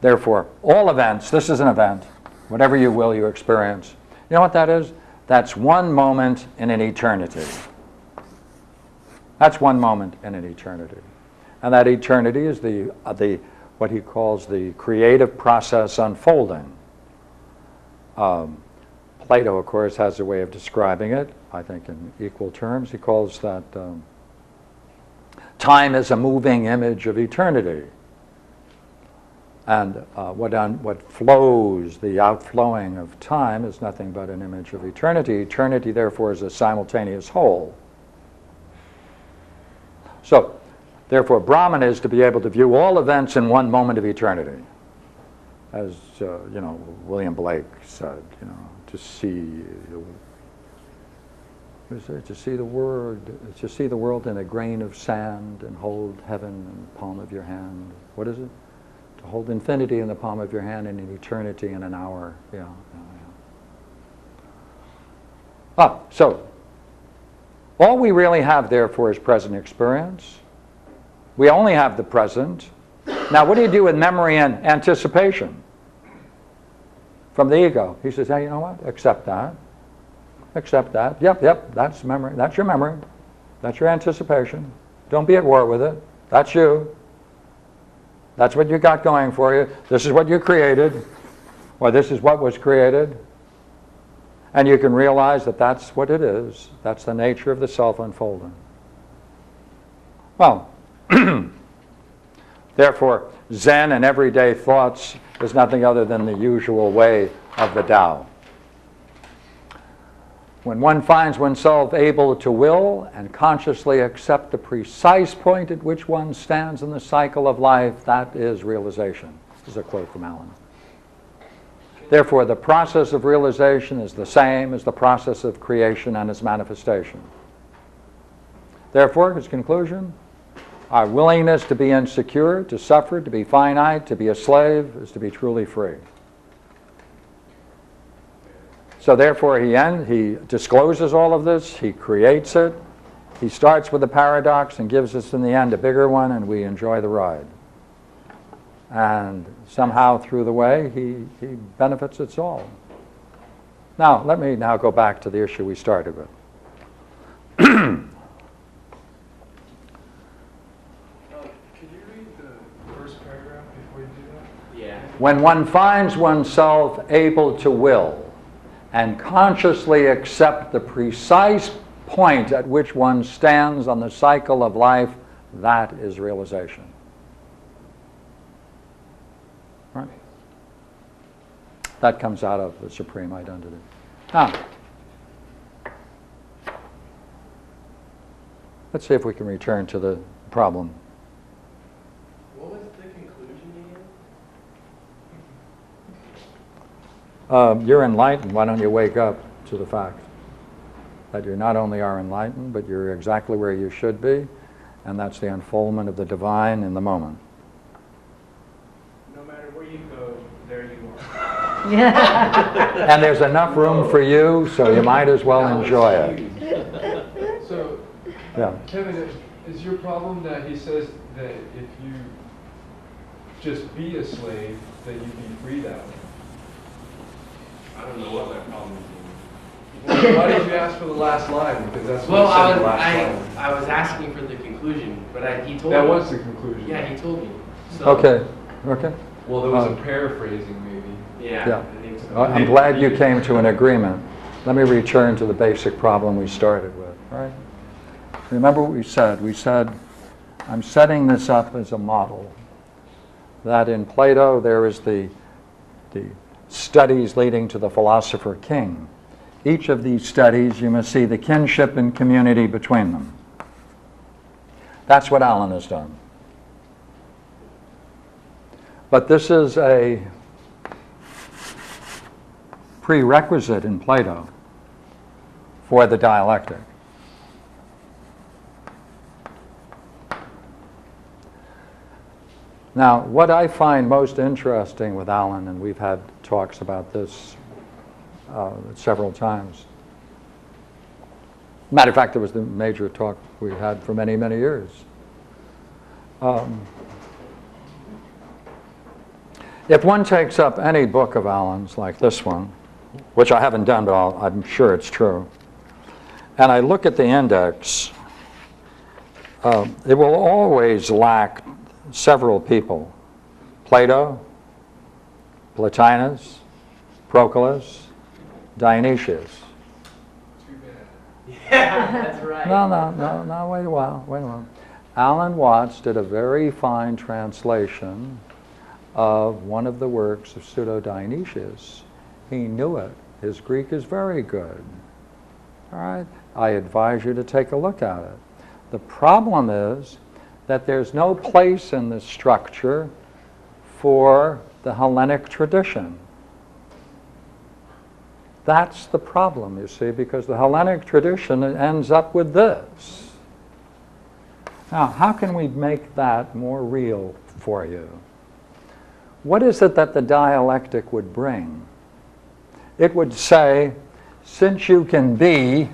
Therefore, all events, this is an event. Whatever you will, you experience. You know what that is? That's one moment in an eternity. That's one moment in an eternity. And that eternity is what he calls the creative process unfolding. Plato, of course, has a way of describing it, I think in equal terms. He calls that time is a moving image of eternity. And what flows, the outflowing of time, is nothing but an image of eternity. Eternity, therefore, is a simultaneous whole. So, Therefore, Brahman is to be able to view all events in one moment of eternity. As, William Blake said, to see the world in a grain of sand and hold heaven in the palm of your hand. What is it? To hold infinity in the palm of your hand and an eternity in an hour. Yeah. So all we really have, therefore, is present experience. We only have the present. Now, what do you do with memory and anticipation? From the ego. He says, hey, you know what? Accept that. Accept that. Yep, that's memory. That's your memory. That's your anticipation. Don't be at war with it. That's you. That's what you got going for you. This is what you created, or this is what was created. And you can realize that that's what it is. That's the nature of the self unfolding. Well, therefore, Zen and everyday thoughts is nothing other than the usual way of the Tao. When one finds oneself able to will and consciously accept the precise point at which one stands in the cycle of life, that is realization. This is a quote from Alan. Therefore, the process of realization is the same as the process of creation and its manifestation. Therefore, his conclusion, our willingness to be insecure, to suffer, to be finite, to be a slave, is to be truly free. So therefore, he discloses all of this, he creates it, he starts with a paradox and gives us in the end a bigger one, and we enjoy the ride. And somehow through the way, he benefits us all. Now, let me now go back to the issue we started with. Could you read the first paragraph before you do that? Yeah. When one finds oneself able to will and consciously accept the precise point at which one stands on the cycle of life, that is realization. Right? That comes out of the supreme identity. Now, let's see if we can return to the problem. What was the conclusion again? You're enlightened. Why don't you wake up to the fact that you not only are enlightened, but you're exactly where you should be, and that's the unfoldment of the divine in the moment. No matter where you go, there you are. And there's enough room for you, so you might as well enjoy it. So, Yeah. Kevin, is your problem that he says that if you just be a slave, that you can free that way? I don't know what my problem is. Well, why did you ask for the last line? Because that's what Well, it said in the last line. I was asking for the conclusion, but he told me. That was the conclusion. Yeah, he told me. So, Okay. Well, there was a paraphrasing, maybe. Yeah, I think so. I'm glad you came to an agreement. Let me return to the basic problem we started with. All right? Remember what we said? We said, I'm setting this up as a model. That in Plato there is the studies leading to the philosopher king. Each of these studies, you must see the kinship and community between them. That's what Alan has done. But this is a prerequisite in Plato for the dialectic. Now, what I find most interesting with Alan, and we've had talks about this several times. Matter of fact, it was the major talk we had for many, many years. If one takes up any book of Alan's, like this one, which I haven't done, but I'm sure it's true, and I look at the index, it will always lack several people: Plato, Plotinus, Proclus, Dionysius. Too bad. Yeah, that's right. No, wait a while. Alan Watts did a very fine translation of one of the works of Pseudo-Dionysius. He knew it. His Greek is very good. All right? I advise you to take a look at it. The problem is that there's no place in the structure for the Hellenic tradition. That's the problem, you see, because the Hellenic tradition ends up with this. Now, how can we make that more real for you? What is it that the dialectic would bring? It would say, since you can be,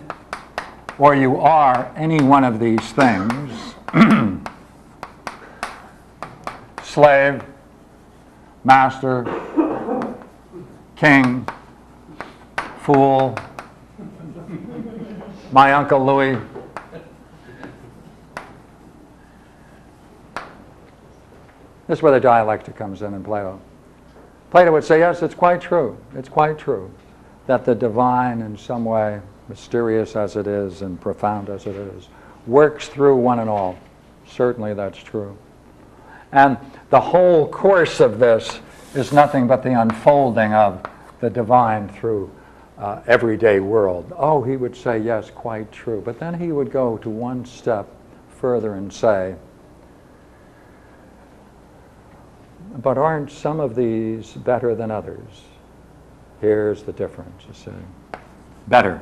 or you are, any one of these things, slave, master, king, fool, my Uncle Louis. This is where the dialectic comes in Plato. Plato would say, yes, it's quite true. It's quite true that the divine, in some way, mysterious as it is and profound as it is, works through one and all. Certainly that's true. And the whole course of this is nothing but the unfolding of the divine through everyday world. Oh, he would say, yes, quite true. But then he would go to one step further and say, but aren't some of these better than others? Here's the difference, you see. Better.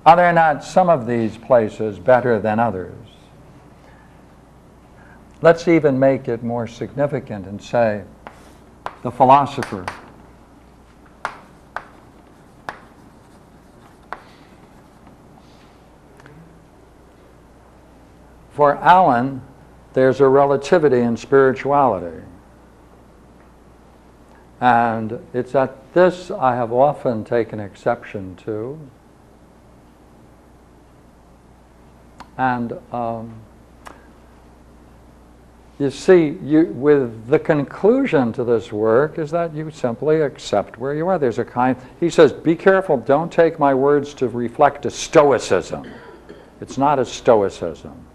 Are there not some of these places better than others? Let's even make it more significant and say, the philosopher. For Alan, there's a relativity in spirituality. And it's at this I have often taken exception to. And you see, with the conclusion to this work is that you simply accept where you are. There's a kind, he says, be careful, don't take my words to reflect a stoicism. It's not a stoicism.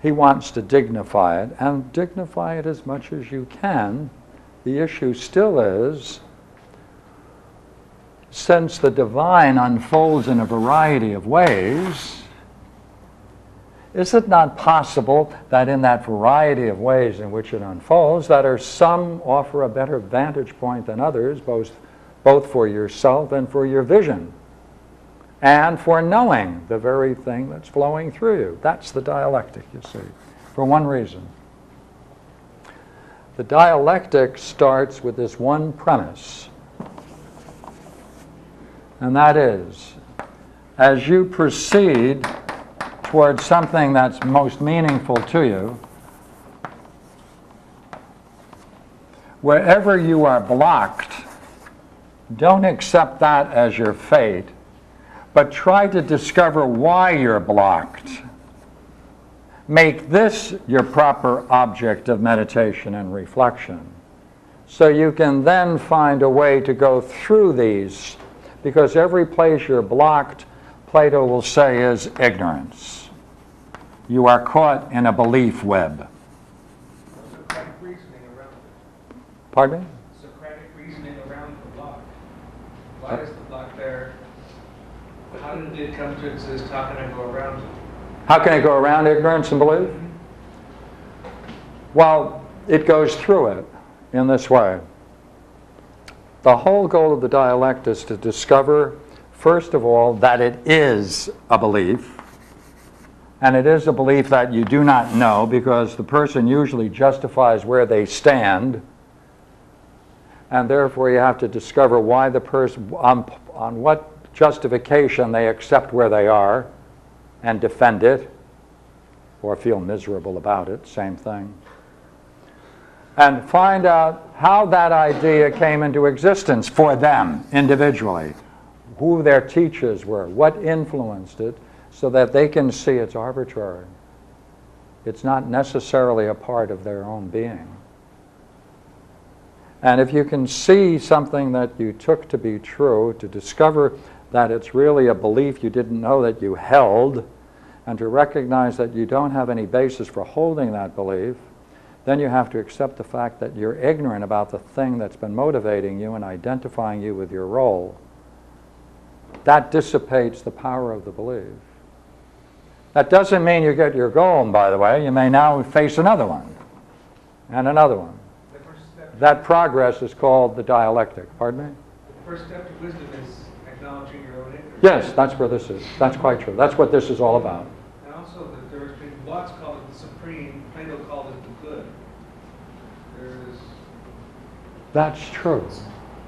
He wants to dignify it, and dignify it as much as you can. The issue still is, since the divine unfolds in a variety of ways, is it not possible that in that variety of ways in which it unfolds, that some offer a better vantage point than others, both for yourself and for your vision, and for knowing the very thing that's flowing through you? That's the dialectic, you see, for one reason. The dialectic starts with this one premise, and that is, as you proceed towards something that's most meaningful to you, wherever you are blocked, don't accept that as your fate, but try to discover why you're blocked. Make this your proper object of meditation and reflection, so you can then find a way to go through these, because every place you're blocked, Plato will say, is ignorance. You are caught in a belief web. Socratic reasoning around it. Pardon me? Socratic reasoning around the block. Why is the block there? How did it come to exist? How can I go around it? How can it go around ignorance and belief? Well, it goes through it in this way. The whole goal of the dialect is to discover, first of all, that it is a belief. And it is a belief that you do not know, because the person usually justifies where they stand. And therefore you have to discover why the person, on what justification they accept where they are and defend it, or feel miserable about it, same thing. And find out how that idea came into existence for them individually, who their teachers were, what influenced it, so that they can see it's arbitrary. It's not necessarily a part of their own being. And if you can see something that you took to be true, to discover that it's really a belief you didn't know that you held, and to recognize that you don't have any basis for holding that belief, then you have to accept the fact that you're ignorant about the thing that's been motivating you and identifying you with your role. That dissipates the power of the belief. That doesn't mean you get your goal, by the way. You may now face another one, and another one. The first step, That progress is called the dialectic. Pardon me? the first step to wisdom is acknowledging your own ignorance. Yes, that's where this is. That's quite true. That's what this is all about. And also that there has been, Watts called it the supreme, Plato called it the good. There's That's true.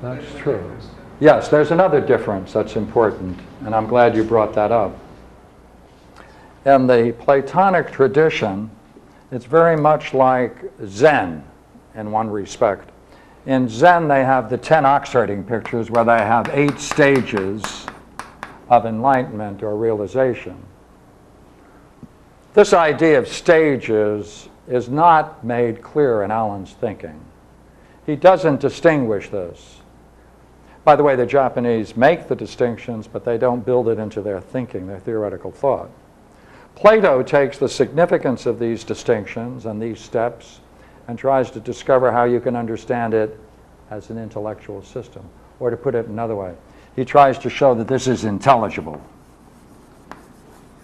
That's there's a true. difference. Yes, there's another difference that's important, and I'm glad you brought that up. In the Platonic tradition, it's very much like Zen in one respect. In Zen, they have the 10 ox-herding pictures where they have 8 stages of enlightenment or realization. This idea of stages is not made clear in Allen's thinking. He doesn't distinguish this. By the way, the Japanese make the distinctions, but they don't build it into their thinking, their theoretical thought. Plato takes the significance of these distinctions and these steps and tries to discover how you can understand it as an intellectual system. Or to put it another way, he tries to show that this is intelligible.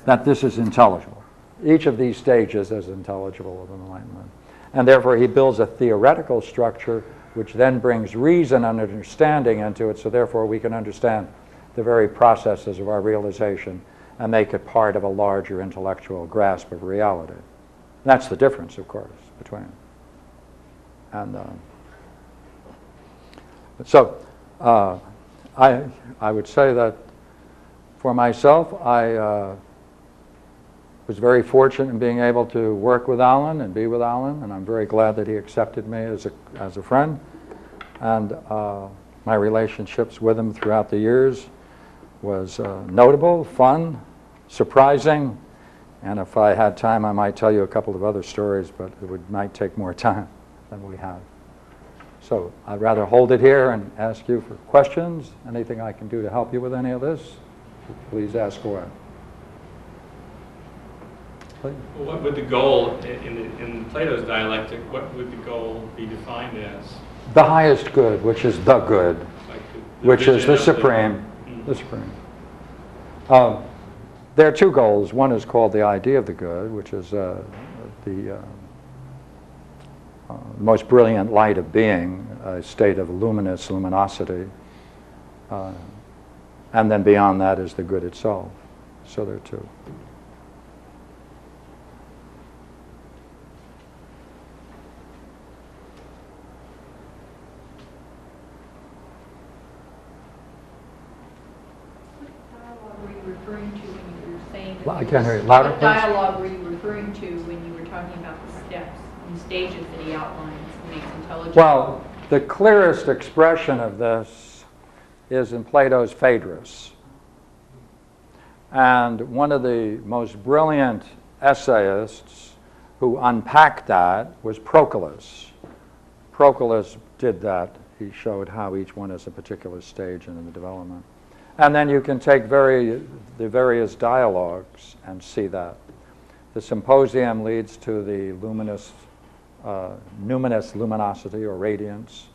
That this is intelligible. Each of these stages is intelligible of enlightenment. And therefore he builds a theoretical structure which then brings reason and understanding into it, so therefore we can understand the very processes of our realization and make it part of a larger intellectual grasp of reality. And that's the difference, of course, between. And I would say that for myself, I was very fortunate in being able to work with Alan and be with Alan, and I'm very glad that he accepted me as a friend. And my relationships with him throughout the years was notable, fun, surprising, and if I had time I might tell you a couple of other stories, but it might take more time than we have. So I'd rather hold it here and ask you for questions. Anything I can do to help you with any of this, please ask away. Please. Well, what would the goal, in Plato's dialectic, what would the goal be defined as? The highest good, which is the good, Like which is vision the of supreme. The supreme. There are 2 goals. One is called the idea of the good, which is the most brilliant light of being, a state of luminosity. And then beyond that is the good itself. So there are 2. Referring to when you were saying I can't hear you. Louder, what please. dialogue were you referring to when you were talking about the steps and stages that he outlines and makes intelligent? Well, the clearest expression of this is in Plato's Phaedrus. And one of the most brilliant essayists who unpacked that was Proclus. Proclus did that. He showed how each one is a particular stage in the development. And then you can take the various dialogues and see that. The symposium leads to the numinous luminosity or radiance,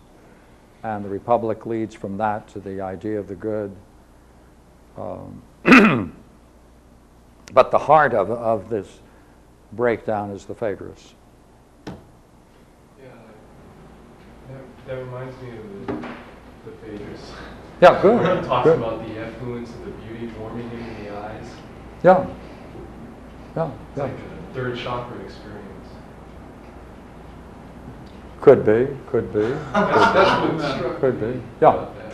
and the Republic leads from that to the idea of the good. But the heart of this breakdown is the Phaedrus. Yeah, that reminds me of the Phaedrus. Yeah, good. Where he talks good. about the effluence of the beauty warming him in the eyes. Yeah. Yeah. It's Yeah. like a third chakra experience. Could be. Could be. That's what struck Could me be. Yeah. about that.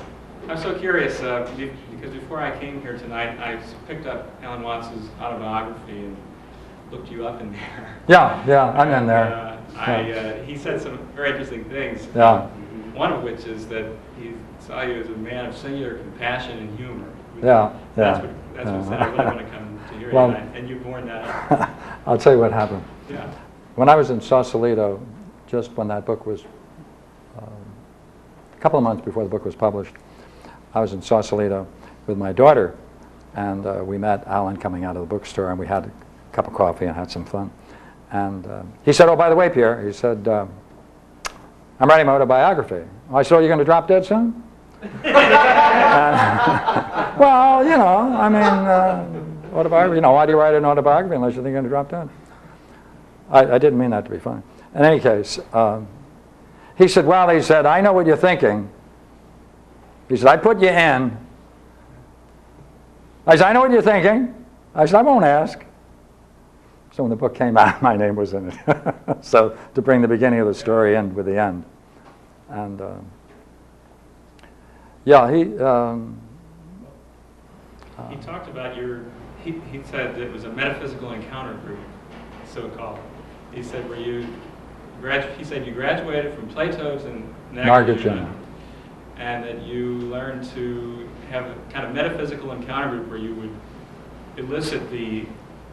I'm so curious, because before I came here tonight, I picked up Alan Watts's autobiography and looked you up in there. Yeah. Yeah. I'm in there. He said some very interesting things. Yeah. One of which is that he saw you as a man of singular compassion and humor. Yeah. That's Yeah. what said I really want to come to hear Well- you tonight, and you borne that out. I'll tell you what happened. Yeah. When I was in Sausalito, just when that book was, a couple of months before the book was published, I was in Sausalito with my daughter, and we met Alan coming out of the bookstore, and we had a cup of coffee and had some fun. And he said, "Oh, by the way, Pierre," he said, "I'm writing my autobiography." I said, "Oh, you're going to drop dead soon?" Well, you know, I mean, autobiography. You know, why do you write an autobiography unless you think you're going to drop dead? I didn't mean that to be funny. In any case, he said, well, he said, I know what you're thinking. He said, I put you in. I said, I know what you're thinking. I said, I won't ask. So when the book came out, my name was in it. So to bring the beginning of the story in with the end. And yeah, He talked about he said it was a metaphysical encounter group, so-called. He said, you graduated from Plato's and Nagarjuna, and that you learned to have a kind of metaphysical encounter group where you would elicit the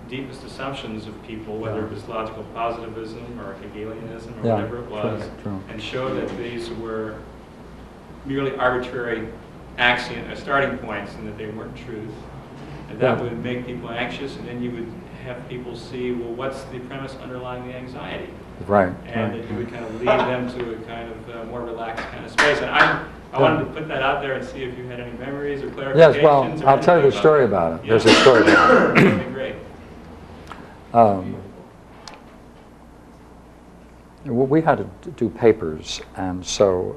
deepest assumptions of people, whether it was logical positivism or Hegelianism or whatever it was, true. and show that these were merely arbitrary starting points and that they weren't truth. And that would make people anxious, and then you would have people see, well, what's the premise underlying the anxiety? Right. And that you would kind of lead them to a kind of more relaxed kind of space. And I wanted to put that out there and see if you had any memories or clarifications. Yes, well, I'll tell you the story about it. There's a story about it. That'd be great. We had to do papers, and so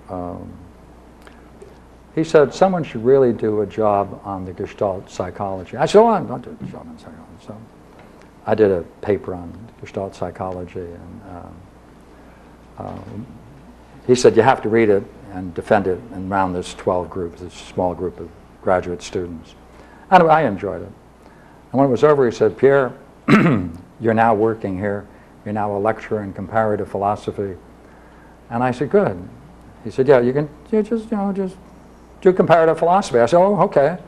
he said someone should really do a job on the Gestalt psychology. I said, oh, I'm not doing a job on psychology. So I did a paper on Gestalt psychology, and he said you have to read it and defend it and around this 12 group, this small group of graduate students. And I enjoyed it. And when it was over, he said, Pierre, you're now working here. You're now a lecturer in comparative philosophy. And I said, good. He said, yeah, you just do comparative philosophy. I said, oh, okay.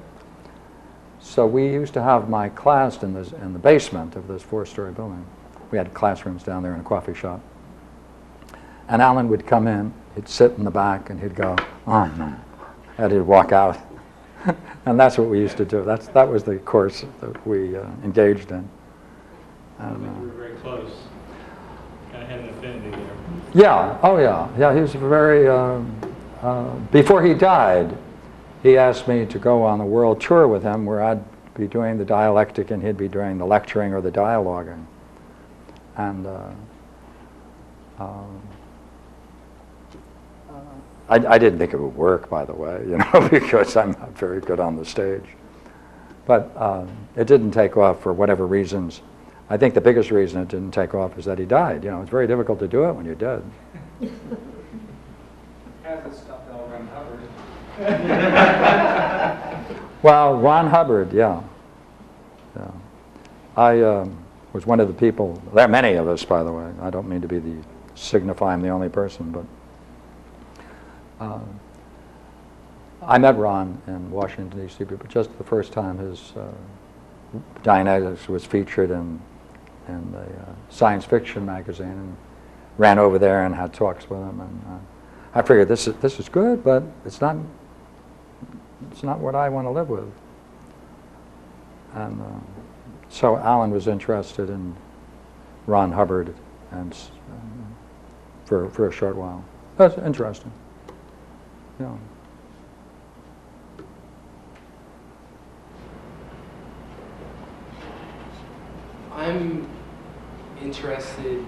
So we used to have my class in the basement of this 4-story building. We had classrooms down there in a coffee shop. And Alan would come in, he'd sit in the back, and he'd go, oh, no. And he'd walk out. And that's what we used to do. That was the course that we engaged in. And, we were very close. Kind of had an affinity there. Yeah, oh yeah. Yeah, he was very, before he died, he asked me to go on a world tour with him where I'd be doing the dialectic and he'd be doing the lecturing or the dialoguing. And I didn't think it would work, by the way, because I'm not very good on the stage. But it didn't take off for whatever reasons. I think the biggest reason it didn't take off is that he died. It's very difficult to do it when you're dead. Hasn't stopped L. Ron Hubbard. Well, Ron Hubbard, yeah. I was one of the people, there are many of us, by the way. I don't mean to signify I'm the only person, but I met Ron in Washington, D.C., but just the first time his Dianetics was featured in the science fiction magazine, and ran over there and had talks with him. And I figured this is good, but it's not what I want to live with. And so Alan was interested in Ron Hubbard, and for a short while. That's interesting. Yeah. I'm interested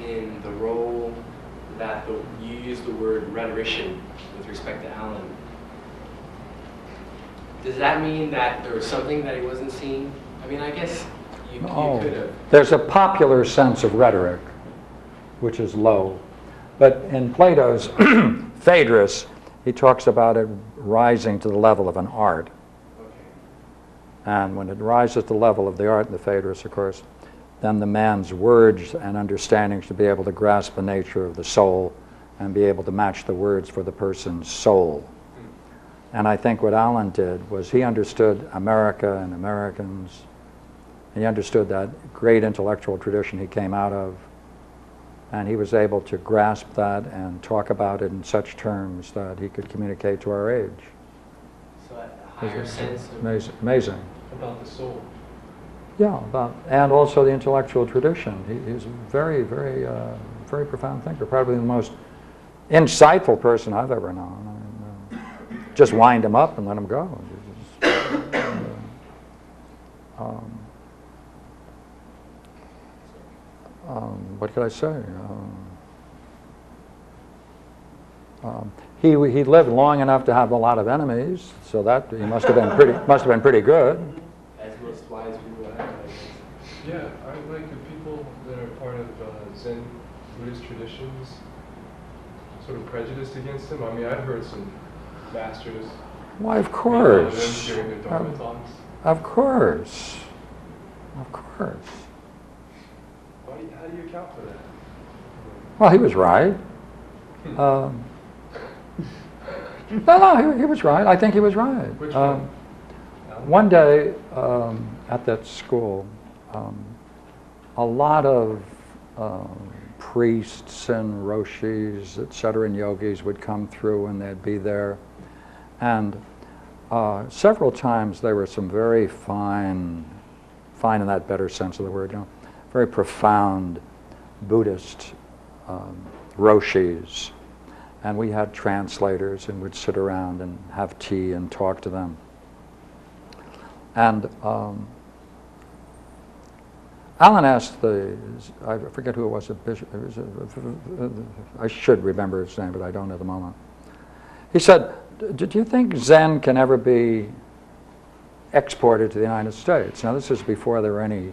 in the role that you use the word rhetorician with respect to Alan. Does that mean that there was something that he wasn't seeing? I mean, I guess you could have. There's a popular sense of rhetoric, which is low. But in Plato's Phaedrus, he talks about it rising to the level of an art. And when it rises to the level of the art in the Phaedrus, of course, then the man's words and understanding should be able to grasp the nature of the soul and be able to match the words for the person's soul. And I think what Alan did was he understood America and Americans. He understood that great intellectual tradition he came out of. And he was able to grasp that and talk about it in such terms that he could communicate to our age. So a higher sense of Amazing. About the soul. Yeah, and also the intellectual tradition. He's a very, very, very profound thinker. Probably the most insightful person I've ever known. I mean, just wind him up and let him go. what could I say? He lived long enough to have a lot of enemies, so that he must have been pretty good. As most wise people have, I guess. Yeah, I like the people that are part of Zen Buddhist traditions sort of prejudiced against him. I mean, I've heard some masters. Why, of Them course. during their Dharma talks. Of course. Of course. How do you account for that? Well, he was right. No, he was right. I think he was right. Which one? One day at that school, a lot of priests and roshis, etc., and yogis would come through, and they'd be there. And several times there were some very fine in that better sense of the word, very profound Buddhist roshis. And we had translators and would sit around and have tea and talk to them. And Alan asked I forget who it was, a bishop, I should remember his name, but I don't at the moment. He said, do you think Zen can ever be exported to the United States? Now, this is before there were any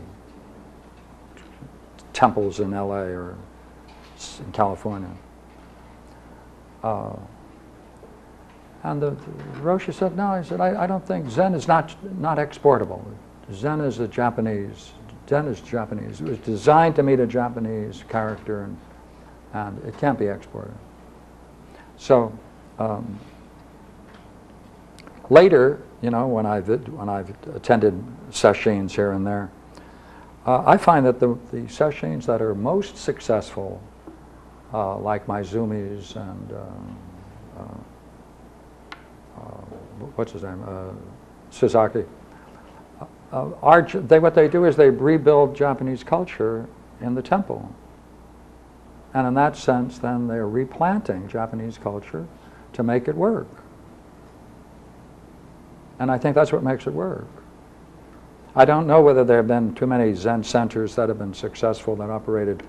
temples in LA or in California. And the Roshi said, no. He said, I don't think Zen is not exportable. Zen is Japanese. It was designed to meet a Japanese character, and it can't be exported. So later, when I've attended sessions here and there, I find that the sessions that are most successful, like Maizumi's and what's his name, Suzaki, what they do is they rebuild Japanese culture in the temple. And in that sense, then they're replanting Japanese culture to make it work. And I think that's what makes it work. I don't know whether there have been too many Zen centers that have been successful that operated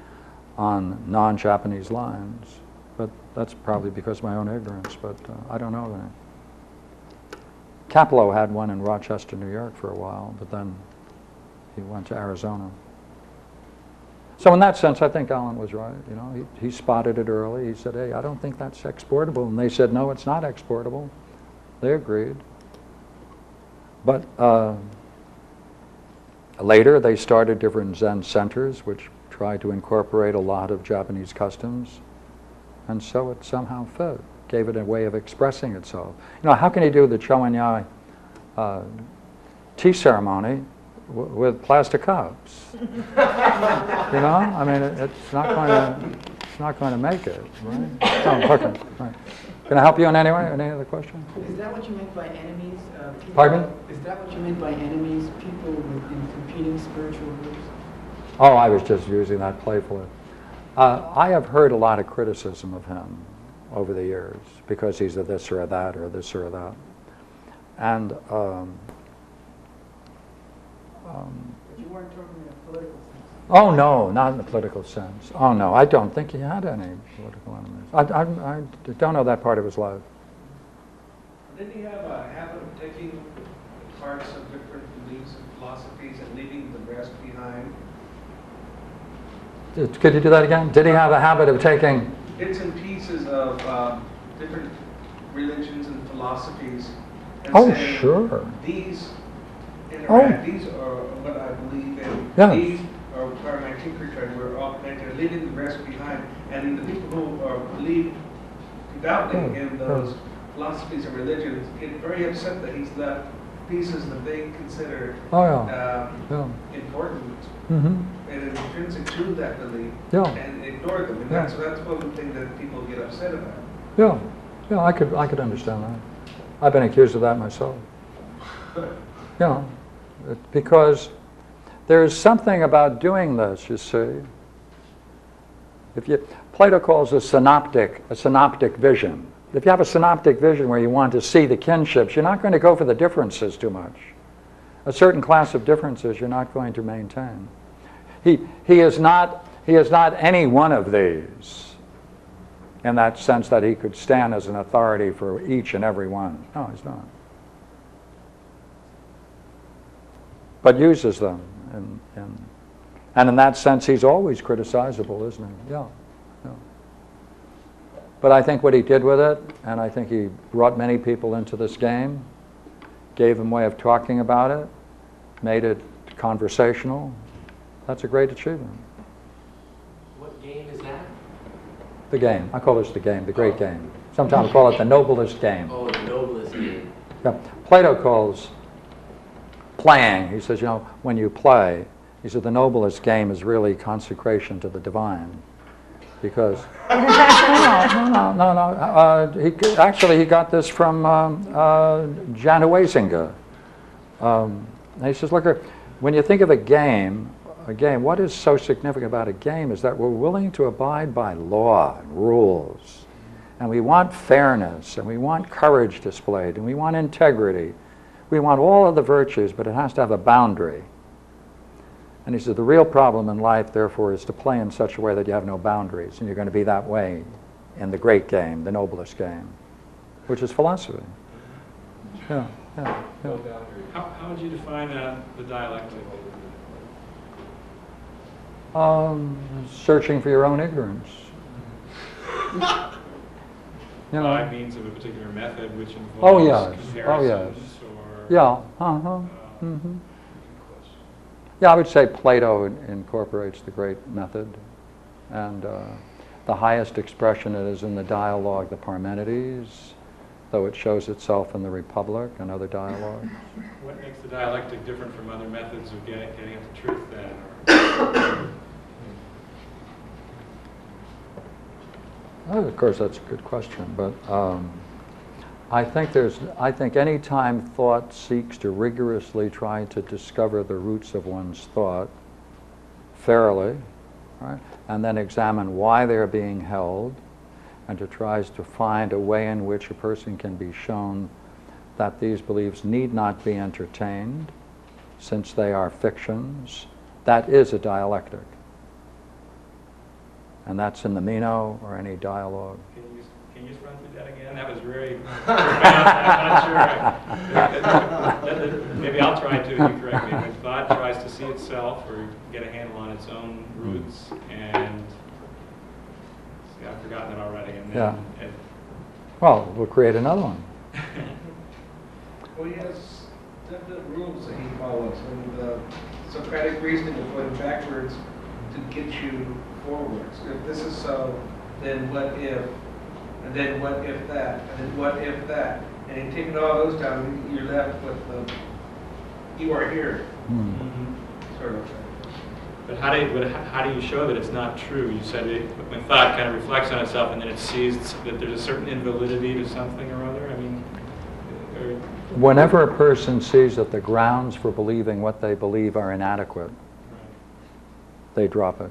on non-Japanese lines, but that's probably because of my own ignorance, but I don't know of any. Capello had one in Rochester, New York for a while, but then he went to Arizona. So in that sense, I think Alan was right. He spotted it early. He said, hey, I don't think that's exportable. And they said, no, it's not exportable. They agreed. But later, they started different Zen centers, which tried to incorporate a lot of Japanese customs. And so it somehow fit, gave it a way of expressing itself. How can you do the Choanyai tea ceremony with plastic cups? I mean, it's not going to make it, right? Oh, okay. Right. Can I help you in any way? Any other question? Is that what you meant by enemies? Pardon me? Is that what you meant by enemies? People in competing spiritual groups? Oh, I was just using that playfully. I have heard a lot of criticism of him over the years because he's a this or a that or this or that. And But you weren't talking in a political sense. oh no, not in the political sense. Oh no, I don't think he had any political enemies. I don't know that part of his life. Didn't he have a habit of taking parts of different beliefs and philosophies and leaving the rest behind? Could you do that again? Did he have a habit of taking? Bits and pieces of different religions and philosophies. And Oh, saying, sure. These interact, these are what I believe in. Yeah. These are where my tinker tread, we're all connected, leaving the rest behind. And the people who believe devoutly in those philosophies and religions get very upset that he's left pieces that they consider important Mm-hmm. and intrinsic to that belief and ignore them. And that's one of the things that people get upset about. Yeah, I could understand that. I've been accused of that myself. Because there's something about doing this, you see. Plato calls a synoptic vision. If you have a synoptic vision where you want to see the kinships, you're not going to go for the differences too much. A certain class of differences you're not going to maintain. He is not He is not any one of these in that sense that he could stand as an authority for each and every one. No, he's not. But uses them. And in that sense, he's always criticizable, isn't he? Yeah. Yeah. But I think what he did with it, and I think he brought many people into this game, gave them a way of talking about it, made it conversational. That's a great achievement. What game is that? The game. I call this the game, the great game. Sometimes I call it the noblest game. Oh, the noblest game. Yeah. Plato calls playing, he says, you know, when you play, he said the noblest game is really consecration to the divine. Because, no. He got this from Jan Huizinga. He says, look, when you think of a game, what is so significant about a game is that we're willing to abide by law and rules. And we want fairness, and we want courage displayed, and we want integrity. We want all of the virtues, but it has to have a boundary. And he said, the real problem in life, therefore, is to play in such a way that you have no boundaries, and you're going to be that way in the great game, the noblest game, which is philosophy. Yeah. How would you define the dialectic? Searching for your own ignorance. You know. By means of a particular method which involves Oh yes. comparisons or... Yeah. Yeah, I would say Plato incorporates the great method, and the highest expression it is in the dialogue, the Parmenides, though it shows itself in the Republic and other dialogues. What makes the dialectic different from other methods of getting at the truth then? Well, of course, that's a good question, but I think any time thought seeks to rigorously try to discover the roots of one's thought fairly, right, and then examine why they're being held, and to tries to find a way in which a person can be shown that these beliefs need not be entertained, since they are fictions, that is a dialectic. And that's in the Meno or any dialogue. Can you just run through that again? That was very I'm not sure. Maybe I'll try to, you correct me. When thought tries to see itself or get a handle on its own roots, and see, I've forgotten it already. And then Well, we'll create another one. Well, he has definite rules that he follows, and the Socratic reasoning is going backwards to get you forwards. If this is so, then what if? And then what if that? And then what if that? And in taking all those down, you're left with the you are here sort of thing. But how do you show that it's not true? You said when thought kind of reflects on itself and then it sees that there's a certain invalidity to something or other? I mean, whenever a person sees that the grounds for believing what they believe are inadequate, they drop it.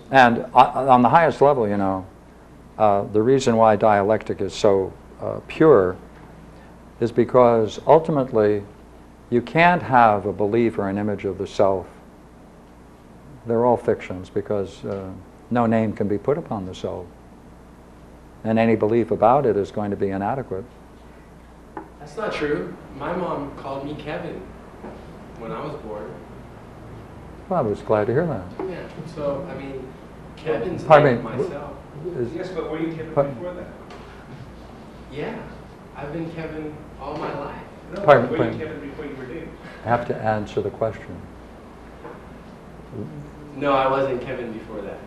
And on the highest level, you know, the reason why dialectic is so pure is because ultimately you can't have a belief or an image of the self. They're all fictions because no name can be put upon the self. And any belief about it is going to be inadequate. That's not true. My mom called me Kevin when I was born. Well, I was glad to hear that. Yeah, so, I mean, Kevin's Pardon like me. myself. Yes, but were you Kevin before that? Yeah, I've been Kevin all my life. No, Pardon- were pardon. you Kevin before you were Dave? I have to answer the question. No, I wasn't Kevin before that.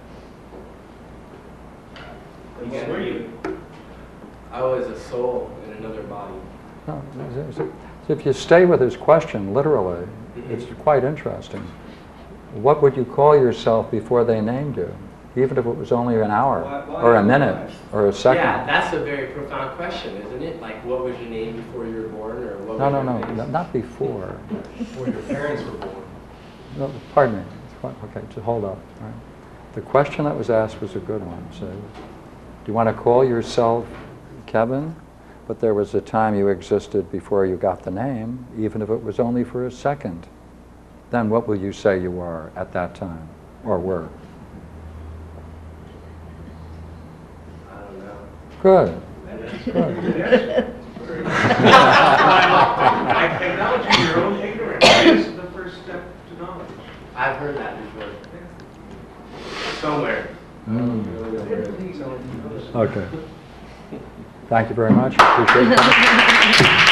And what were you? I was a soul in another body. No, so if you stay with his question literally, it's quite interesting. What would you call yourself before they named you? Even if it was only an hour, or a minute, or a second? Yeah, that's a very profound question, isn't it? Like, what was your name before you were born, or what was your name? Not before. Before your parents were born. No, pardon me. Okay, just hold up. All right. The question that was asked was a good one. So, do you want to call yourself Kevin? But there was a time you existed before you got the name, even if it was only for a second. then what will you say you are at that time, or were? I don't know. Good. Acknowledging your own ignorance is the first step to knowledge. I've heard that before. Somewhere. Okay. Thank you very much. Appreciate it.